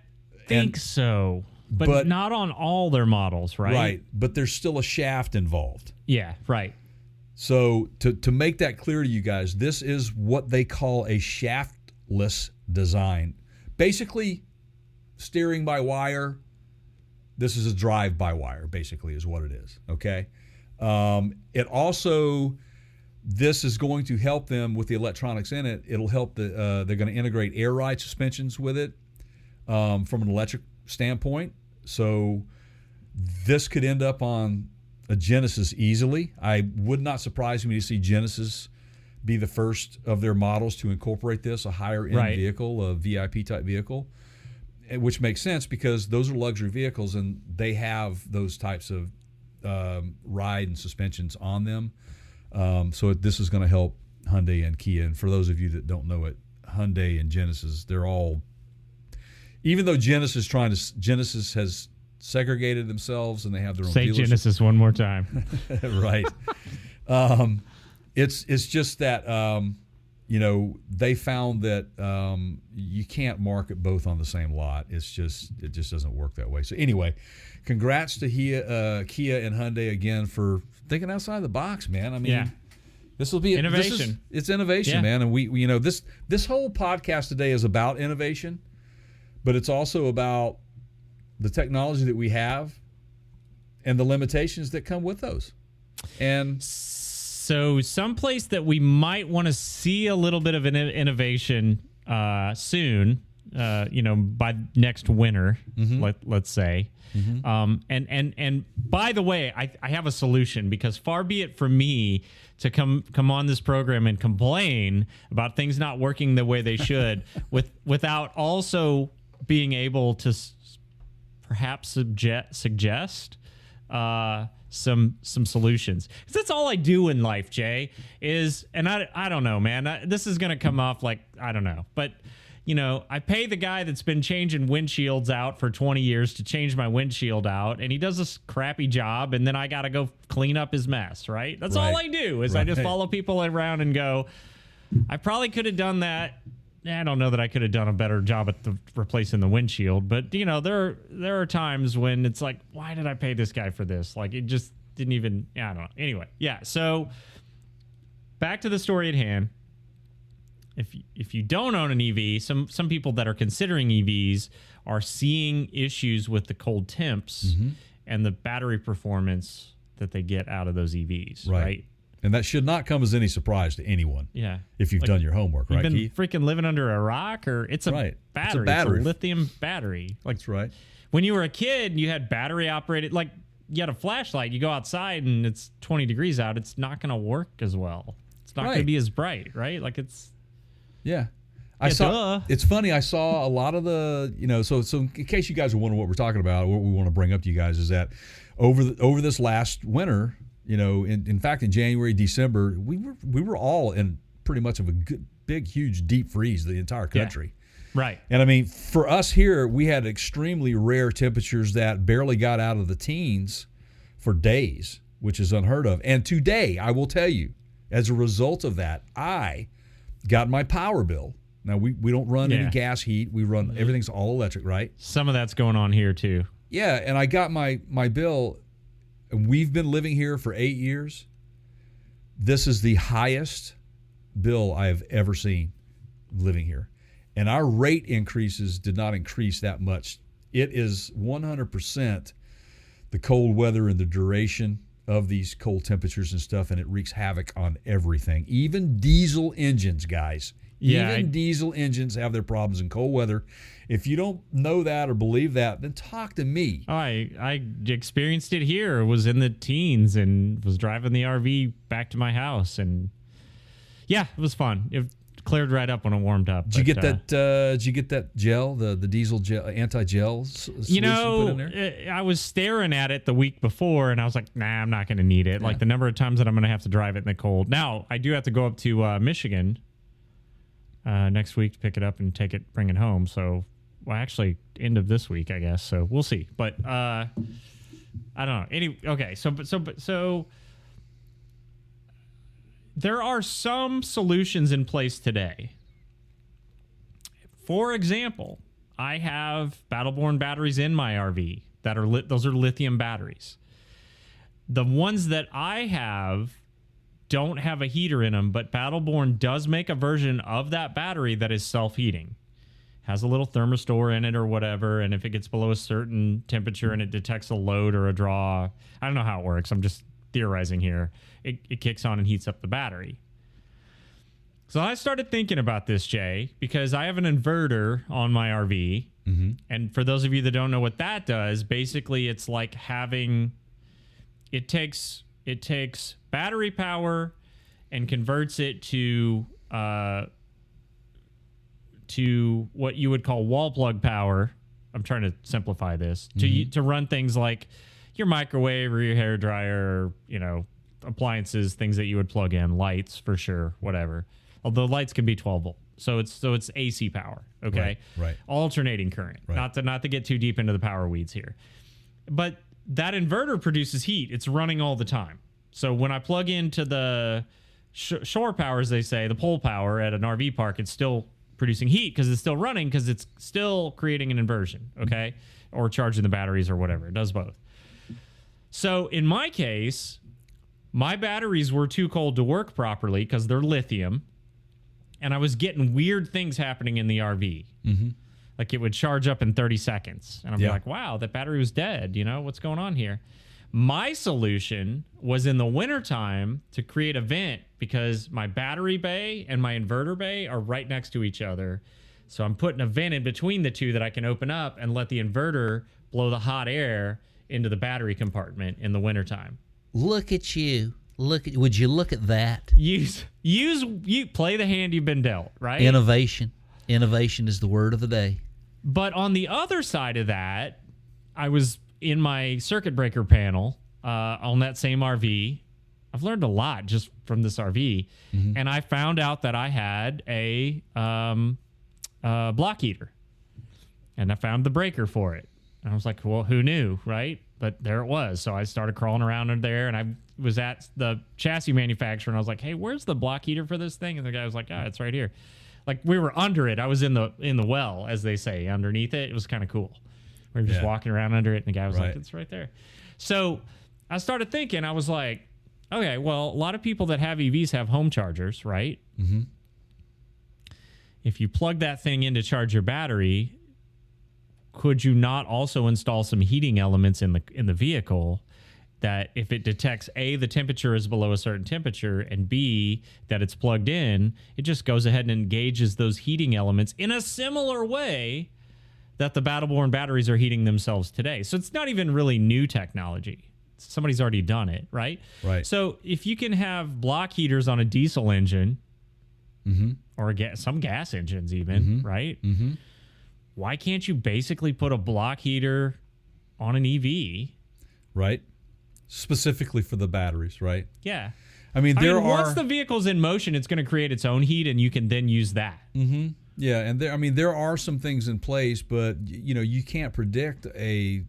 think so. But not on all their models, right? Right, but there's still a shaft involved. Yeah, right. So to make that clear to you guys, this is what they call a shaftless design. Basically, steering by wire. This is a drive by wire, basically, is what it is. Okay. It also, this is going to help them with the electronics in it. It'll help they're going to integrate air ride suspensions with it from an electric standpoint. So this could end up on a Genesis easily. I would not surprise me to see Genesis be the first of their models to incorporate this, a higher end vehicle, a VIP type vehicle, which makes sense because those are luxury vehicles and they have those types of ride and suspensions on them. So this is going to help Hyundai and Kia. And for those of you that don't know it, Hyundai and Genesis, they're all, even though Genesis has segregated themselves and they have their own Say dealership. Genesis one more time. Right. It's just that they found that you can't market both on the same lot. It just doesn't work that way. So anyway, congrats to Kia and Hyundai again for thinking outside the box, man. I mean, this will be innovation. It's innovation, man. And we this whole podcast today is about innovation, but it's also about the technology that we have and the limitations that come with those. And so someplace that we might want to see a little bit of an innovation soon, by next winter, let's say. And by the way, I have a solution, because far be it from me to come on this program and complain about things not working the way they should without also being able to perhaps suggest some solutions. 'Cause that's all I do in life, Jay, and I don't know, man. This is going to come off like, I don't know. But, I pay the guy that's been changing windshields out for 20 years to change my windshield out, and he does this crappy job, and then I got to go clean up his mess, right? That's all I do is I just follow people around and go, I probably could have done that. I don't know that I could have done a better job at replacing the windshield, but there are times when it's like, why did I pay this guy for this? Like, it just didn't even, I don't know. Anyway, so back to the story at hand. If you don't own an EV, some people that are considering EVs are seeing issues with the cold temps and the battery performance that they get out of those EVs, right? And that should not come as any surprise to anyone. Yeah. If you've done your homework, You've right, been Keith? freaking living under a rock, or it's a Right. battery. It's a battery. It's a lithium battery. Like That's right. when you were a kid and you had battery operated, like you had a flashlight, you go outside and it's 20 degrees out, it's not going to work as well. It's not going to Right. be as bright, right? Like it's Yeah. duh. It's funny. I saw a lot of the, so in case you guys are wondering what we're talking about, what we want to bring up to you guys is that over this last winter, in fact, in January, December, we were all in pretty much of a good, big, huge, deep freeze, the entire country. right. And I mean, for us here, we had extremely rare temperatures that barely got out of the teens for days, which is unheard of. And today, I will tell you, as a result of that, I got my power bill. Now, we don't run any gas heat. We run, everything's all electric, right? Some of that's going on here too. Yeah, and I got my bill, and we've been living here for 8 years. This is the highest bill I have ever seen living here. And our rate increases did not increase that much. It is 100% the cold weather and the duration of these cold temperatures and stuff, and it wreaks havoc on everything. Even diesel engines, guys. Yeah, Diesel engines have their problems in cold weather. If you don't know that or believe that, then talk to me. I experienced it here. Was in the teens and was driving the RV back to my house, and yeah, it was fun. It cleared right up when it warmed up. Did you get that? Did you get that gel, the diesel gel, anti-gel solution put in there? I was staring at it the week before, and I was like, "Nah, I'm not going to need it." Like the number of times that I'm going to have to drive it in the cold. Now I do have to go up to Michigan next week to pick it up and bring it home. So, well, actually, end of this week, I guess. So we'll see. But I don't know. Okay. So there are some solutions in place today. For example, I have Battleborn batteries in my RV that are those are lithium batteries. The ones that I have don't have a heater in them, but Battleborn does make a version of that battery that is self-heating. Has a little thermistor in it or whatever, and if it gets below a certain temperature and it detects a load or a draw, I don't know how it works. I'm just theorizing here. It kicks on and heats up the battery. So I started thinking about this, Jay, because I have an inverter on my RV. Mm-hmm. And for those of you that don't know what that does, basically it's like it takes battery power and converts it to what you would call wall plug power. I'm trying to simplify this to run things like your microwave or your hair dryer, or, appliances, things that you would plug in, lights for sure, whatever. Although lights can be 12 volt. So it's AC power, okay? Right. Alternating current. Right. Not to get too deep into the power weeds here. But that inverter produces heat. It's running all the time. So when I plug into the shore power, as they say, the pole power at an RV park, it's still producing heat because it's still running because it's still creating an inversion, okay? Or charging the batteries or whatever. It does both. So in my case, my batteries were too cold to work properly because they're lithium, and I was getting weird things happening in the RV. Mm-hmm. Like it would charge up in 30 seconds. And I'm Yeah. like, wow, that battery was dead. What's going on here? My solution was in the wintertime to create a vent because my battery bay and my inverter bay are right next to each other. So I'm putting a vent in between the two that I can open up and let the inverter blow the hot air into the battery compartment in the wintertime. Look at you. Would you look at that? You play the hand you've been dealt, right? Innovation. Innovation is the word of the day. But on the other side of that, I was in my circuit breaker panel on that same RV. I've learned a lot just from this RV. Mm-hmm. And I found out that I had a block heater. And I found the breaker for it. And I was like, well, who knew, right? But there it was. So I started crawling around in there, and I was at the chassis manufacturer, and I was like, hey, where's the block heater for this thing? And the guy was like, it's right here. Like, we were under it. I was in the well, as they say, underneath it. It was kind of cool. We were just walking around under it, and the guy was like, it's right there. So I started thinking, I was like, okay, well, a lot of people that have EVs have home chargers, right? Mm-hmm. If you plug that thing in to charge your battery, could you not also install some heating elements in the vehicle that if it detects A, the temperature is below a certain temperature, and B, that it's plugged in, it just goes ahead and engages those heating elements in a similar way that the Battle-Born batteries are heating themselves today. So it's not even really new technology. Somebody's already done it, right? Right. So if you can have block heaters on a diesel engine, or some gas engines even, right? Why can't you basically put a block heater on an EV? Right. Specifically for the batteries, right? Yeah. I mean, once the vehicle's in motion, it's going to create its own heat, and you can then use that. Yeah, and there are some things in place, but you can't predict a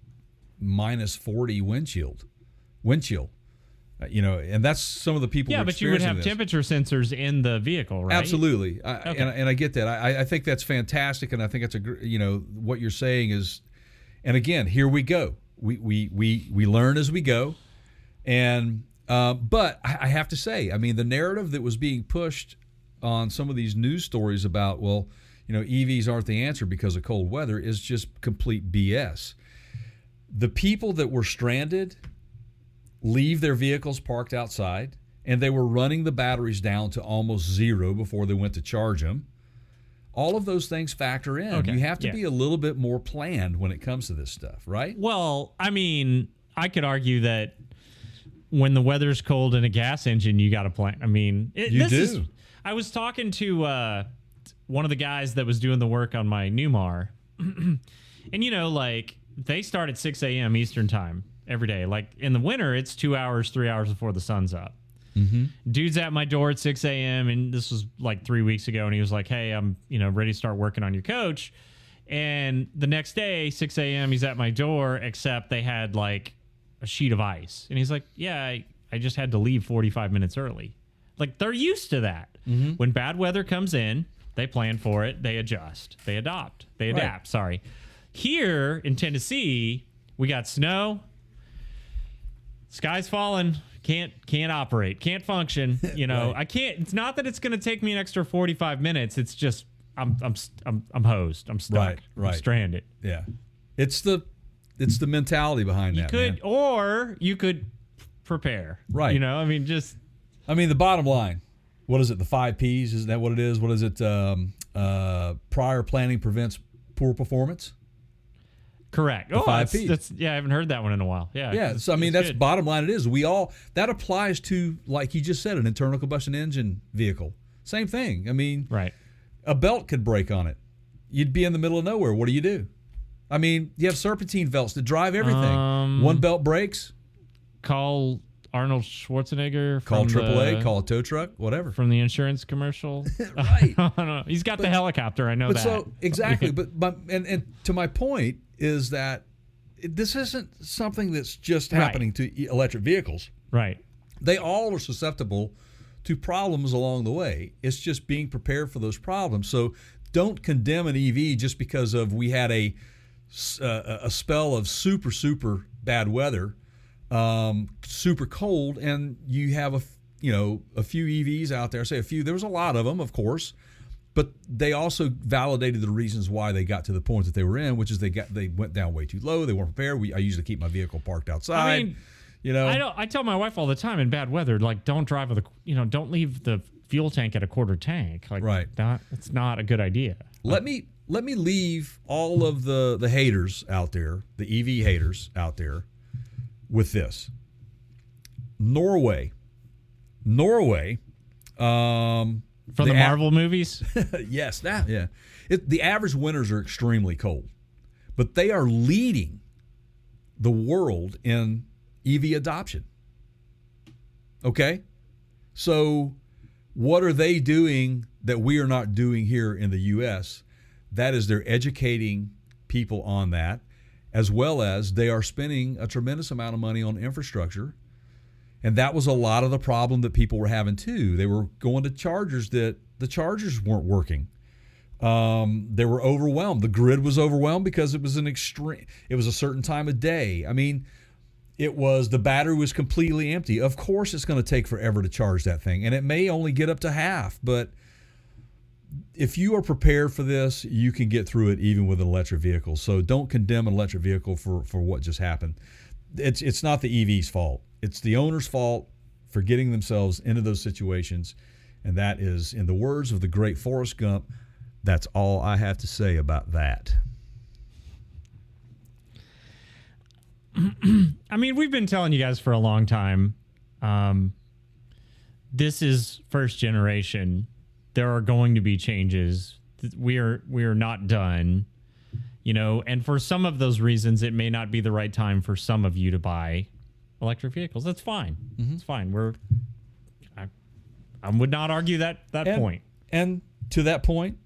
minus 40 wind chill. And that's some of the people. Yeah, but you would have this. temperature sensors in the vehicle, right? Absolutely, and I get that. I think that's fantastic, and I think it's what you're saying is, and again, here we go. We learn as we go, and but I have to say, I mean, the narrative that was being pushed on some of these news stories about, EVs aren't the answer because of cold weather is just complete BS. The people that were stranded leave their vehicles parked outside, and they were running the batteries down to almost zero before they went to charge them. All of those things factor in. Okay, you have to be a little bit more planned when it comes to this stuff, right? Well, I mean, I could argue that when the weather's cold in a gas engine, you got to plan. I mean, I was talking to one of the guys that was doing the work on my Newmar, and they start at 6 a.m. Eastern time every day. Like in the winter, it's 2 hours, 3 hours before the sun's up. Dude's at my door at 6 a.m. and this was like 3 weeks ago, and he was like, "Hey, I'm ready to start working on your coach." And the next day, 6 a.m., he's at my door, except they had like a sheet of ice, and he's like, "Yeah, I just had to leave 45 minutes early." Like they're used to that. When bad weather comes in, they plan for it, they adjust, they adapt. Right. Sorry. Here in Tennessee, we got snow. Sky's falling. Can't operate. Can't function. Right. I can't. It's not that it's going to take me an extra 45 minutes. It's just I'm hosed. I'm stuck. Right. I'm stranded. Yeah, it's the mentality behind that. You could prepare. Right. The bottom line. What is it? The 5 Ps? Isn't that what it is? What is it? Prior planning prevents poor performance. Correct. The 5 Ps. I haven't heard that one in a while. Yeah. So that's good. Bottom line. It is. That applies to, like you just said, an internal combustion engine vehicle. Same thing. I mean, right. A belt could break on it. You'd be in the middle of nowhere. What do? I mean, you have serpentine belts that drive everything. One belt breaks. Call Arnold Schwarzenegger. Call AAA. Call a tow truck. Whatever. From the insurance commercial. Right. I don't know. He's got the helicopter. I know that. So exactly. but and to my point is that this isn't something that's just happening to electric vehicles. Right. They all are susceptible to problems along the way. It's just being prepared for those problems. So don't condemn an EV just because of we had a spell of super bad weather, super cold, and you have a few EVs out there. Say a few. There was a lot of them, of course. But they also validated the reasons why they got to the point that they were in, which is they went down way too low. They weren't prepared. I usually keep my vehicle parked outside. I tell my wife all the time in bad weather, like don't drive with don't leave the fuel tank at a quarter tank. Like, right. It's not a good idea. Let me leave all of the haters out there, the EV haters out there, with this. Norway. From the Marvel movies? Yes, that. Yeah. The average winters are extremely cold, but they are leading the world in EV adoption. Okay? So what are they doing that we are not doing here in the U.S.? That is they're educating people on that, as well as they are spending a tremendous amount of money on infrastructure. And that was a lot of the problem that people were having too. They were going to chargers that the chargers weren't working. They were overwhelmed. The grid was overwhelmed because it was it was a certain time of day. I mean, the battery was completely empty. Of course it's going to take forever to charge that thing, and it may only get up to half, but if you are prepared for this, you can get through it even with an electric vehicle. So don't condemn an electric vehicle for what just happened. it's not the EV's fault. It's the owner's fault for getting themselves into those situations. And that is, in the words of the great Forrest Gump, that's all I have to say about that. I mean, we've been telling you guys for a long time. This is first generation. There are going to be changes. We are not done, and for some of those reasons, it may not be the right time for some of you to buy electric vehicles. That's fine. It's fine. I would not argue that point. And to that point,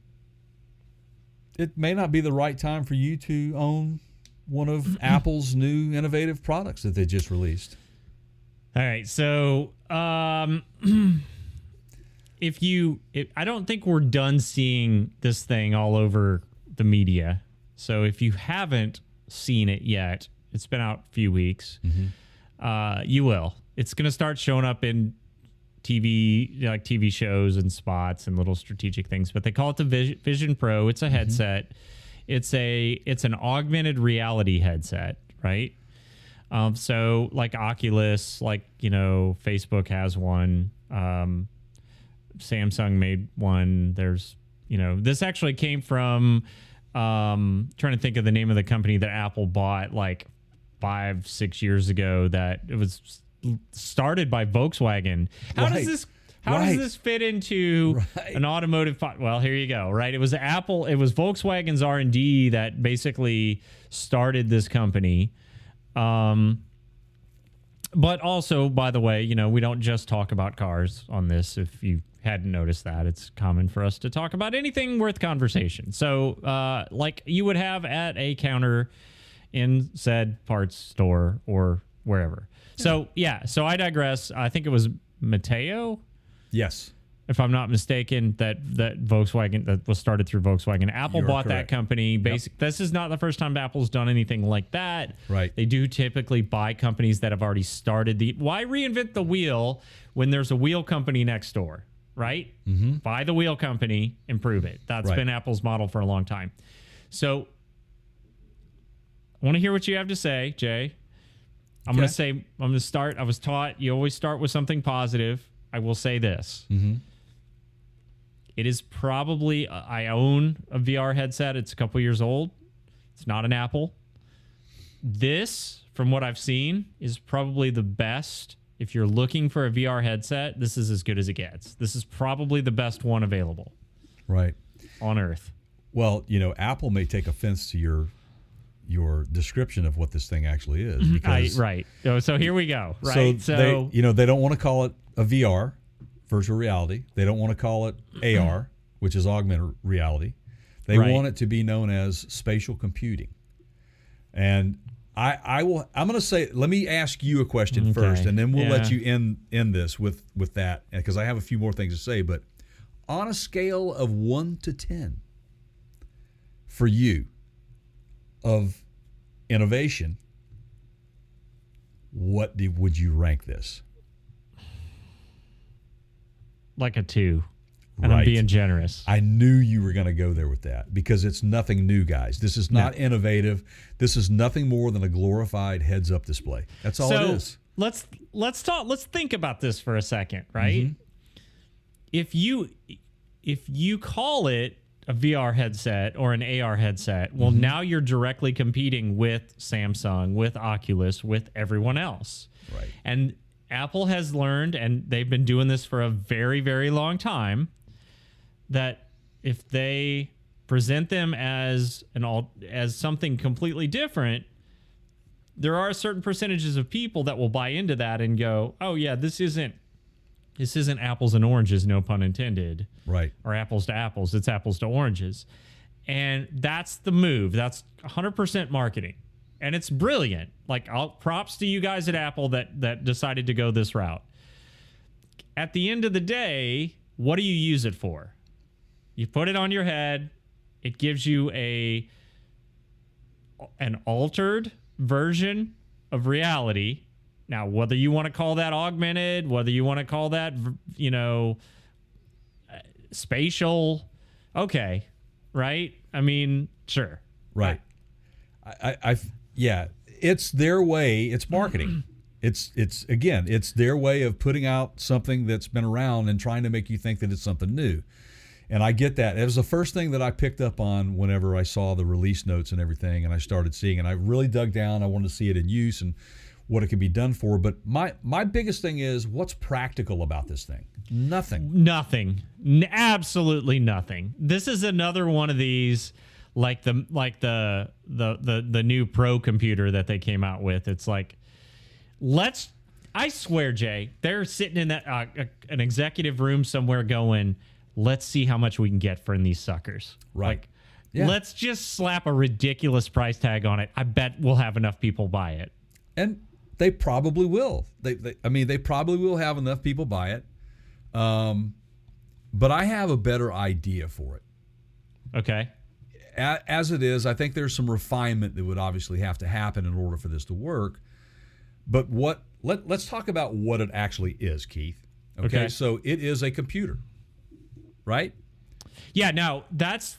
it may not be the right time for you to own one of Apple's new innovative products that they just released. All right, so I don't think we're done seeing this thing all over the media. So if you haven't seen it yet, it's been out a few weeks. You will. It's going to start showing up in TV shows and spots and little strategic things. But they call it the Vision Pro. It's a headset. It's an augmented reality headset, right? So like Oculus, Facebook has one. Samsung made one. There's, this actually came from, trying to think of the name of the company that Apple bought like 5-6 years ago, that it was started by Volkswagen. How does this fit into an automotive? Well, here you go. Right. It was Volkswagen's R&D that basically started this company. But also, by the way, we don't just talk about cars on this. If you hadn't noticed that, it's common for us to talk about anything worth conversation. So, like you would have at a counter in said parts store or wherever. So I digress. I think it was Mateo. Yes. If I'm not mistaken, that Volkswagen, that was started through Volkswagen. Apple bought that company. This is not the first time Apple's done anything like that. Right. They do typically buy companies that have already started why reinvent the wheel when there's a wheel company next door, right? Buy the wheel company, improve it. That's been Apple's model for a long time. So I want to hear what you have to say, Jay. I'm going to start. I was taught you always start with something positive. I will say this. It is probably, I own a VR headset. It's a couple years old. It's not an Apple. This, from what I've seen, is probably the best. If you're looking for a VR headset, this is as good as it gets. This is probably the best one available. Right. On Earth. Well, Apple may take offense to your description of what this thing actually is. Because, right. So here we go. Right. So they don't want to call it a VR, virtual reality. They don't want to call it AR, which is augmented reality. They want it to be known as spatial computing. And I'm going to say, let me ask you a question first, and then we'll let you end this with that, because I have a few more things to say. But on a scale of 1 to 10, for you, of innovation, would you rank this? Like a 2. And I'm being generous. I knew you were going to go there with that, because it's nothing new, guys. This is not innovative. This is nothing more than a glorified heads-up display. That's all it is. Let's think about this for a second, right? If you call it a VR headset or an AR headset, well, now you're directly competing with Samsung, with Oculus, with everyone else. Right. And Apple has learned, and they've been doing this for a very, very long time, that if they present them as something completely different, there are certain percentages of people that will buy into that and go, "Oh yeah, this isn't apples and oranges, no pun intended." Right. Or apples to apples, it's apples to oranges. And that's the move. That's 100% marketing. And it's brilliant. Like, props to you guys at Apple that decided to go this route. At the end of the day, what do you use it for? You put it on your head. It gives you an altered version of reality. Now, whether you want to call that augmented, whether you want to call that, spatial, okay, right? I mean, sure. Right. it's their way. It's marketing. It's their way of putting out something that's been around and trying to make you think that it's something new. And I get that. It was the first thing that I picked up on whenever I saw the release notes and everything, and I started seeing, and I really dug down. I wanted to see it in use and what it could be done for. But my biggest thing is, what's practical about this thing? Nothing. Absolutely nothing. This is another one of these, like the new Pro computer that they came out with. It's like, I swear, Jay, they're sitting in that an executive room somewhere going, let's see how much we can get for these suckers. Right. Like, Yeah. let's just slap a ridiculous price tag on it. I bet we'll have enough people buy it. And they probably will. They probably will have enough people buy it. But I have a better idea for it. Okay. As it is, I think there's some refinement that would obviously have to happen in order for this to work. But let's talk about what it actually is, Keith. Okay. So it is a computer, right? Yeah. Now that's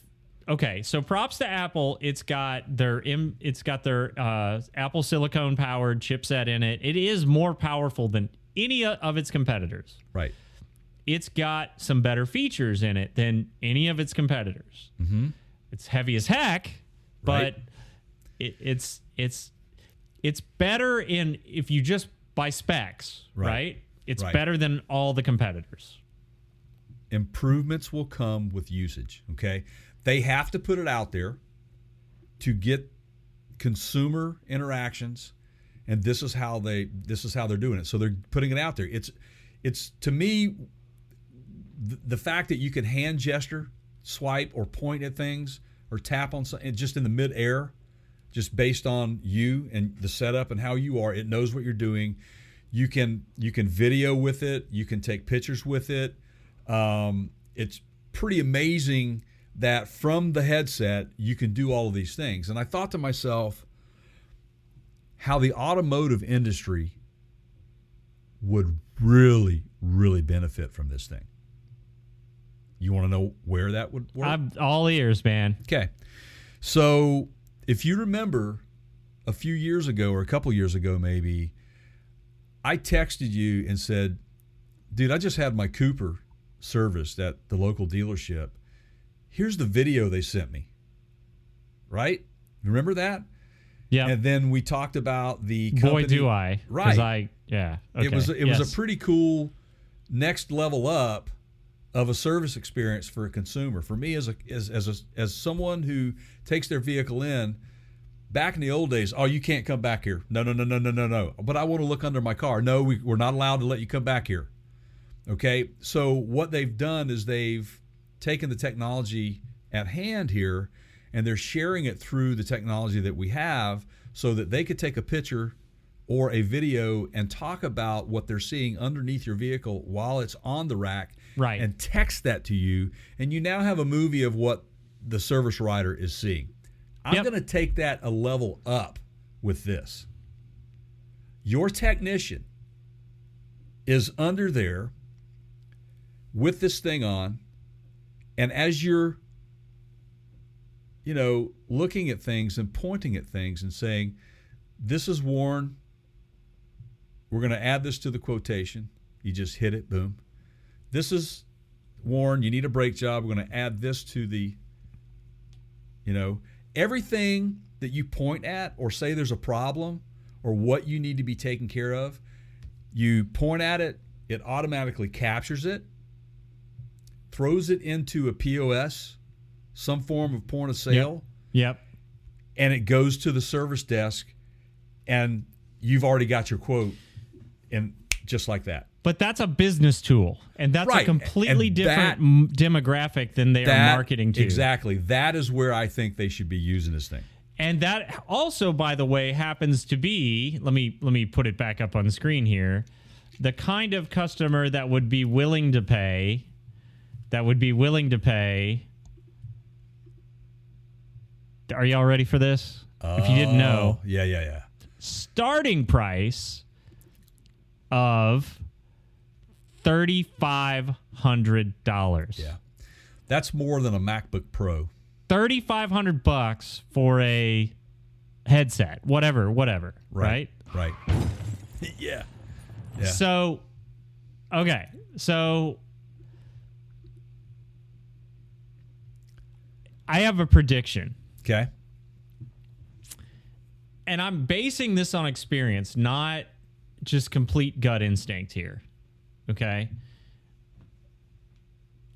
okay. So props to Apple. It's got their Apple silicone powered chipset in it. It is more powerful than any of its competitors. Right. It's got some better features in it than any of its competitors. Mm-hmm. It's heavy as heck, but Right. it's better in if you just buy specs, right? It's Right. better than all the competitors. Improvements will come with usage, okay? They have to put it out there to get consumer interactions, and this is how they're doing it. So they're putting it out there. It's to me, the fact that you can hand gesture, swipe, or point at things or tap on something just in the midair, just based on you and the setup and how you are, it knows what you're doing. You can video with it. You can take pictures with it. It's pretty amazing that from the headset you can do all of these things. And I thought to myself how the automotive industry would really, really benefit from this thing. You want to know where that would work? I'm all ears, man. Okay. So if you remember a few years ago or a couple years ago maybe, I texted you and said, dude, I just had my Cooper serviced at the local dealership. Here's the video they sent me. Right? Remember that? Yeah. And then we talked about the company. Boy, do I. Right. Yeah. Okay. It was a pretty cool next level up of a service experience for a consumer. For me, as someone who takes their vehicle in, back in the old days, oh, you can't come back here. No. But I want to look under my car. No, we're not allowed to let you come back here. Okay, so what they've done is they've taken the technology at hand here, and they're sharing it through the technology that we have so that they could take a picture or a video and talk about what they're seeing underneath your vehicle while it's on the rack, right, and text that to you, and you now have a movie of what the service writer is seeing. I'm going to take that a level up with this. Your technician is under there with this thing on, and as you're looking at things and pointing at things and saying, this is Warren, we're going to add this to the quotation. You just hit it, boom. This is Warren, you need a brake job. We're going to add this to the, everything that you point at or say there's a problem or what you need to be taken care of, you point at it, it automatically captures it, throws it into a POS, some form of point of sale. Yep. And it goes to the service desk, and you've already got your quote, and just like that. But that's a business tool, and that's Right. a completely And different demographic than they are marketing to. Exactly. That is where I think they should be using this thing. And that also, by the way, happens to be, let me put it back up on the screen here, the kind of customer that would be willing to pay, are y'all ready for this? If you didn't know. Yeah. Starting price of $3,500. Yeah. That's more than a MacBook Pro. $3,500 for a headset, whatever, right? Right. Yeah. Yeah. So, okay. So, I have a prediction. Okay. And I'm basing this on experience, not just complete gut instinct here. Okay?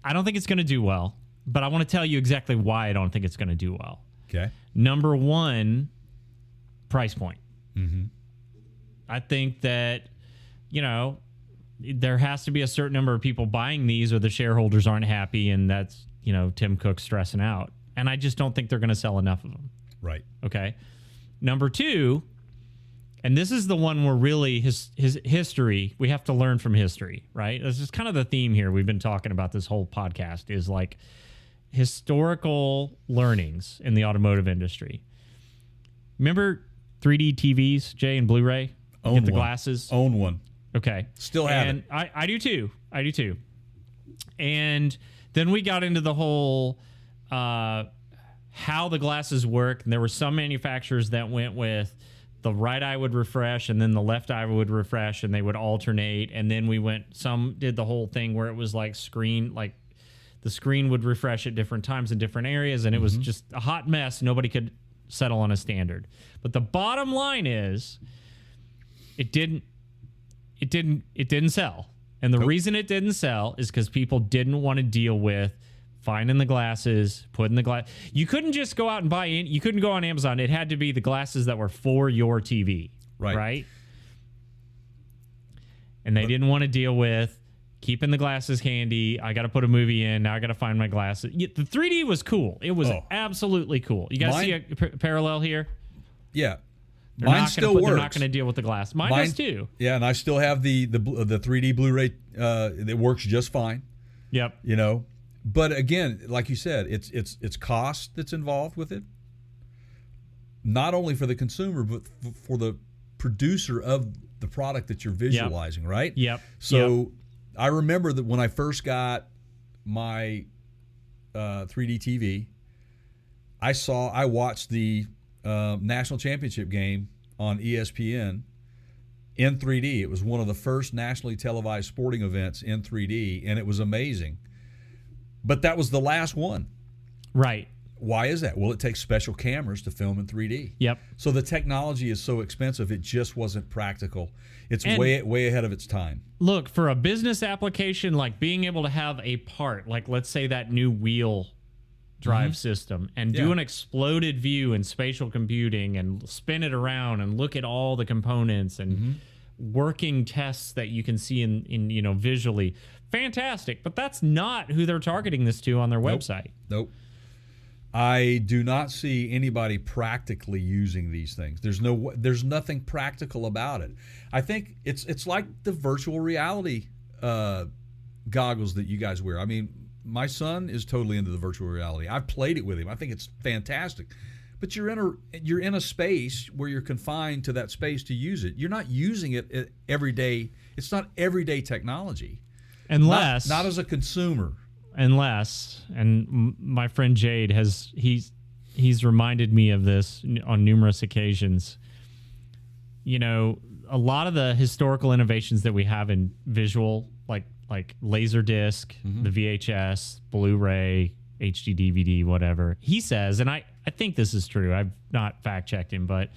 I don't think it's going to do well, but I want to tell you exactly why I don't think it's going to do well. Okay. Number one, price point. Mm-hmm. I think that, there has to be a certain number of people buying these or the shareholders aren't happy, and that's, Tim Cook stressing out. And I just don't think they're going to sell enough of them. Right. Okay. Number two, and this is the one where really his history, we have to learn from history, right? This is kind of the theme here we've been talking about this whole podcast, is like historical learnings in the automotive industry. Remember 3D TVs, Jay, and Blu-ray? Own Get the one. glasses. Own one. Okay. Still have and it. I do too. I do too. And then we got into the whole how the glasses work. And there were some manufacturers that went with the right eye would refresh and then the left eye would refresh, and they would alternate. And then some did the whole thing where it was like the screen would refresh at different times in different areas. And it was just a hot mess. Nobody could settle on a standard. But the bottom line is it didn't sell. And the reason it didn't sell is because people didn't want to deal with finding the glasses, putting the glass. You couldn't just go out and buy in. You couldn't go on Amazon. It had to be the glasses that were for your TV. Right? And they didn't want to deal with keeping the glasses handy. I got to put a movie in. Now I got to find my glasses. The 3D was cool. It was absolutely cool. You guys see a parallel here? Yeah. Mine still works. They're not going to deal with the glass. Mine does too. Yeah, and I still have the 3D Blu-ray. It works just fine. Yep. But again, like you said, it's cost that's involved with it. Not only for the consumer, but for the producer of the product that you're visualizing, right? Yep. So I remember that when I first got my 3D TV, I watched the national championship game on ESPN in 3D. It was one of the first nationally televised sporting events in 3D, and it was amazing. But that was the last one. Right. Why is that? Well, it takes special cameras to film in 3D. Yep. So the technology is so expensive, it just wasn't practical. It's way ahead of its time. Look, for a business application, like being able to have a part, like let's say that new wheel drive system, and do an exploded view in spatial computing and spin it around and look at all the components and working tests that you can see in visually. Fantastic. But that's not who they're targeting this to on their website. Nope. I do not see anybody practically using these things. There's nothing practical about it. I think it's like the virtual reality goggles that you guys wear. I mean, my son is totally into the virtual reality. I've played it with him. I think it's fantastic. But you're in a space where you're confined to that space to use it. You're not using it every day. It's not everyday technology. Unless not as a consumer. And my friend Jade he's reminded me of this on numerous occasions. A lot of the historical innovations that we have in visual, like Laserdisc, the VHS, Blu-ray, HD DVD, whatever. He says, and I think this is true. I've not fact checked him, but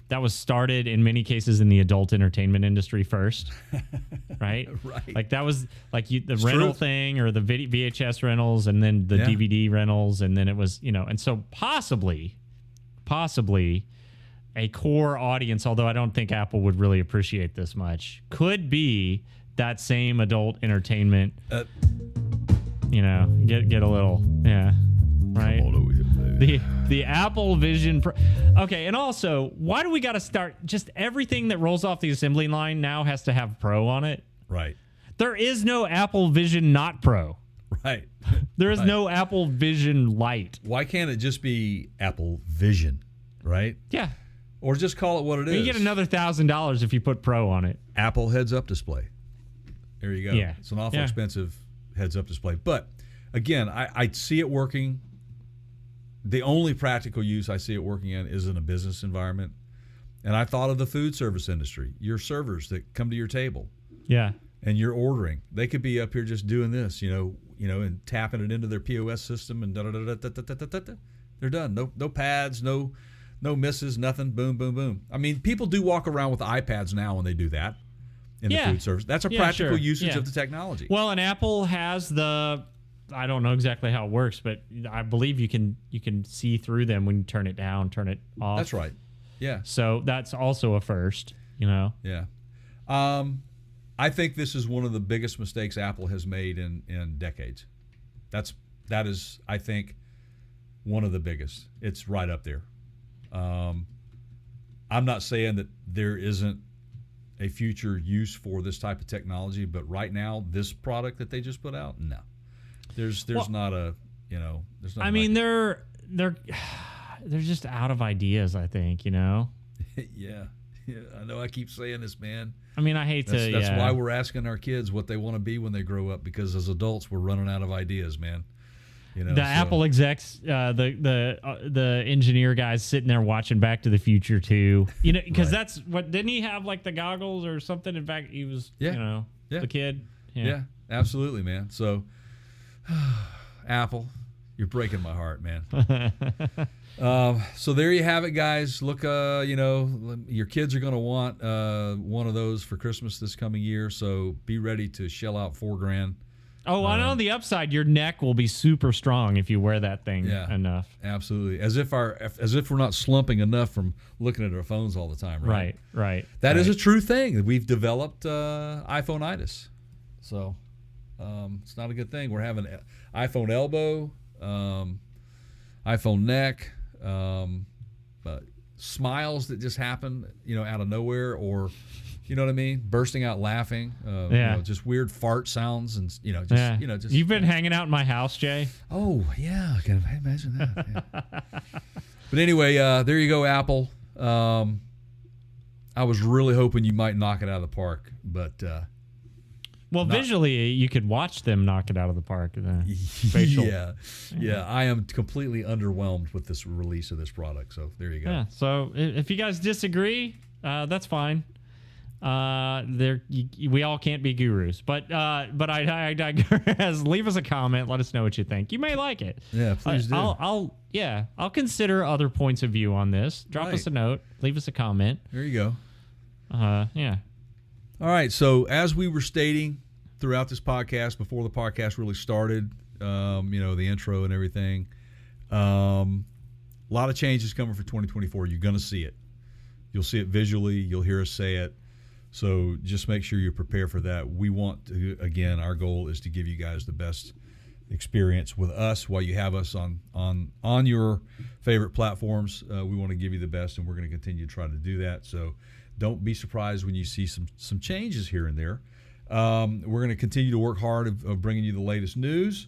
that was started in many cases in the adult entertainment industry first, right? Right. Like that was like the rental thing, or the VHS rentals, and then the DVD rentals, and then it was, and so possibly a core audience, although I don't think Apple would really appreciate this much, could be that same adult entertainment. Get a little, right. Come on over here, baby. The Apple Vision Pro. Okay, and also, why do we got to start? Just everything that rolls off the assembly line now has to have Pro on it. Right. There is no Apple Vision not Pro. Right. There is no Apple Vision Lite. Why can't it just be Apple Vision, right? Yeah. Or just call it what it is. You get another $1,000 if you put Pro on it. Apple heads-up display. There you go. Yeah. It's an awful expensive heads-up display. But, again, I see it working the only practical use I see it working in is in a business environment. And I thought of the food service industry, your servers that come to your table Yeah. and you're ordering. They could be up here just doing this, and tapping it into their POS system and da-da-da-da-da-da-da-da. They're done. No pads, no misses, nothing. Boom, boom, boom. I mean, people do walk around with iPads now when they do that in the food service. That's a practical usage of the technology. Well, and Apple has I don't know exactly how it works, but I believe you can see through them when you turn it down, turn it off. That's right. Yeah. So that's also a first, Yeah. I think this is one of the biggest mistakes Apple has made in decades. That is, I think, one of the biggest. It's right up there. I'm not saying that there isn't a future use for this type of technology, but right now, this product that they just put out, no. There's not a, there's not. I mean, they're just out of ideas, I think, Yeah, I know I keep saying this, man. I mean, I hate to. That's why we're asking our kids what they want to be when they grow up, because as adults, we're running out of ideas, man. Apple execs, the engineer guys sitting there watching Back to the Future too. Because that's what, didn't he have like the goggles or something? In fact, he was, the kid. Yeah, absolutely, man. So, Apple, you're breaking my heart, man. So there you have it, guys. Look, your kids are going to want one of those for Christmas this coming year. So be ready to shell out $4,000. Oh, and on the upside, your neck will be super strong if you wear that thing enough. Absolutely, as if we're not slumping enough from looking at our phones all the time. Right. That is a true thing. We've developed iPhone-itis, so it's not a good thing. We're having iPhone elbow, iPhone neck, smiles that just happen, out of nowhere, or. You know what I mean? Bursting out laughing. Just weird fart sounds and just. You've been hanging out in my house, Jay. Oh yeah, can I imagine that? Yeah. But anyway, there you go, Apple. I was really hoping you might knock it out of the park, but. Visually, you could watch them knock it out of the park. Facial. Yeah. I am completely underwhelmed with this release of this product. So there you go. Yeah. So if you guys disagree, that's fine. We all can't be gurus, but I digress. Leave us a comment. Let us know what you think. You may like it. Yeah, please do. I'll consider other points of view on this. Drop us a note. Leave us a comment. There you go. Yeah. All right. So as we were stating throughout this podcast, before the podcast really started, the intro and everything, a lot of changes coming for 2024. You're going to see it. You'll see it visually. You'll hear us say it. So just make sure you're prepared for that. We want to, again, our goal is to give you guys the best experience with us while you have us on your favorite platforms. We want to give you the best, and we're going to continue to try to do that. So don't be surprised when you see some changes here and there. We're going to continue to work hard of bringing you the latest news,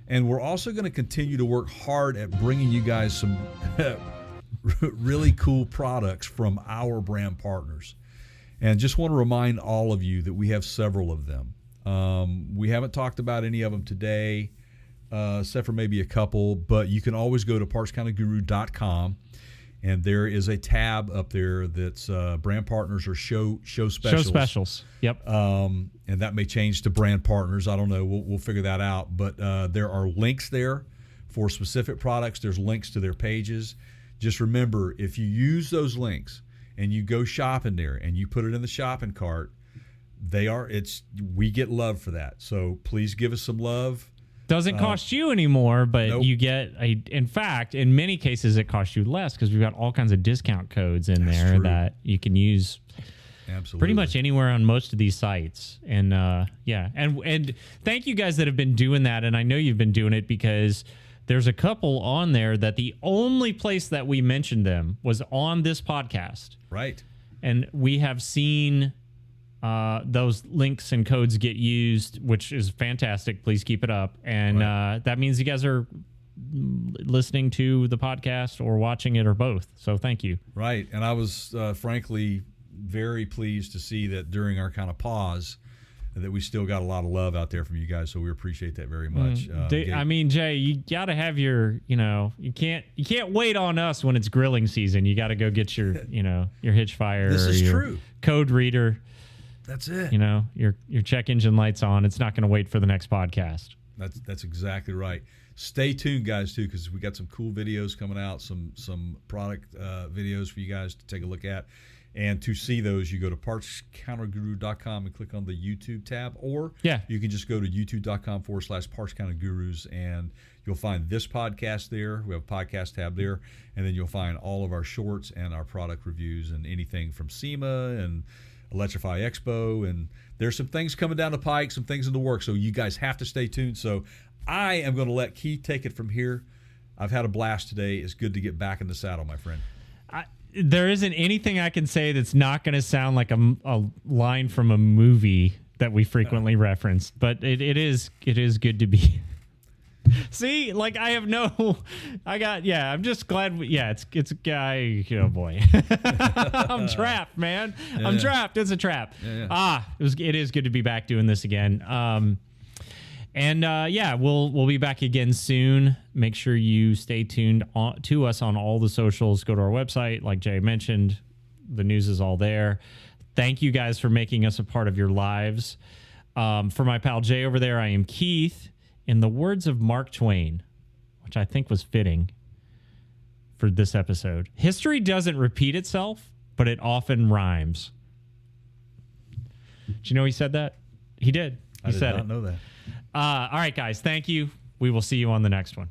and we're also going to continue to work hard at bringing you guys some really cool products from our brand partners. And just want to remind all of you that we have several of them. We haven't talked about any of them today, except for maybe a couple, but you can always go to partscounterguru.com, and there is a tab up there that's brand partners or show specials. Show specials, yep. And that may change to brand partners. I don't know. We'll figure that out. But there are links there for specific products. There's links to their pages. Just remember, if you use those links, and you go shopping there and you put it in the shopping cart, we get love for that. So please give us some love. Doesn't cost you anymore, but nope. You get in fact, in many cases it costs you less because we've got all kinds of discount codes in there that you can use. Absolutely. Pretty much anywhere on most of these sites. And and thank you guys that have been doing that. And I know you've been doing it because there's a couple on there that the only place that we mentioned them was on this podcast. Right. And we have seen those links and codes get used, which is fantastic. Please keep it up. And that means you guys are listening to the podcast or watching it or both. So thank you. Right. And I was frankly very pleased to see that during our kind of pause that we still got a lot of love out there from you guys. So we appreciate that very much. I mean, Jay, you got to have your, you can't wait on us when it's grilling season. You got to go get your, your Hitchfire. This is or your true. Code reader. That's it. Your check engine lights on. It's not going to wait for the next podcast. That's exactly right. Stay tuned, guys, too, because we got some cool videos coming out, some product videos for you guys to take a look at. And to see those, you go to partscounterguru.com and click on the YouTube tab, or you can just go to youtube.com/partscountergurus, and you'll find this podcast there. We have a podcast tab there, and then you'll find all of our shorts and our product reviews and anything from SEMA and Electrify Expo. And there's some things coming down the pike, some things in the works, so you guys have to stay tuned. So I am going to let Keith take it from here. I've had a blast today. It's good to get back in the saddle, my friend. There isn't anything I can say that's not going to sound like a line from a movie that we frequently reference, but it is good to be. See, like I'm just glad. It's a guy. Oh boy, I'm trapped, man. Yeah. I'm trapped. It's a trap. Yeah. It is good to be back doing this again. We'll be back again soon. Make sure you stay tuned to us on all the socials. Go to our website, like Jay mentioned. The news is all there. Thank you guys for making us a part of your lives. For my pal Jay over there, I am Keith. In the words of Mark Twain, which I think was fitting for this episode, history doesn't repeat itself, but it often rhymes. Did you know he said that? He did. I did not know that. All right, guys. Thank you. We will see you on the next one.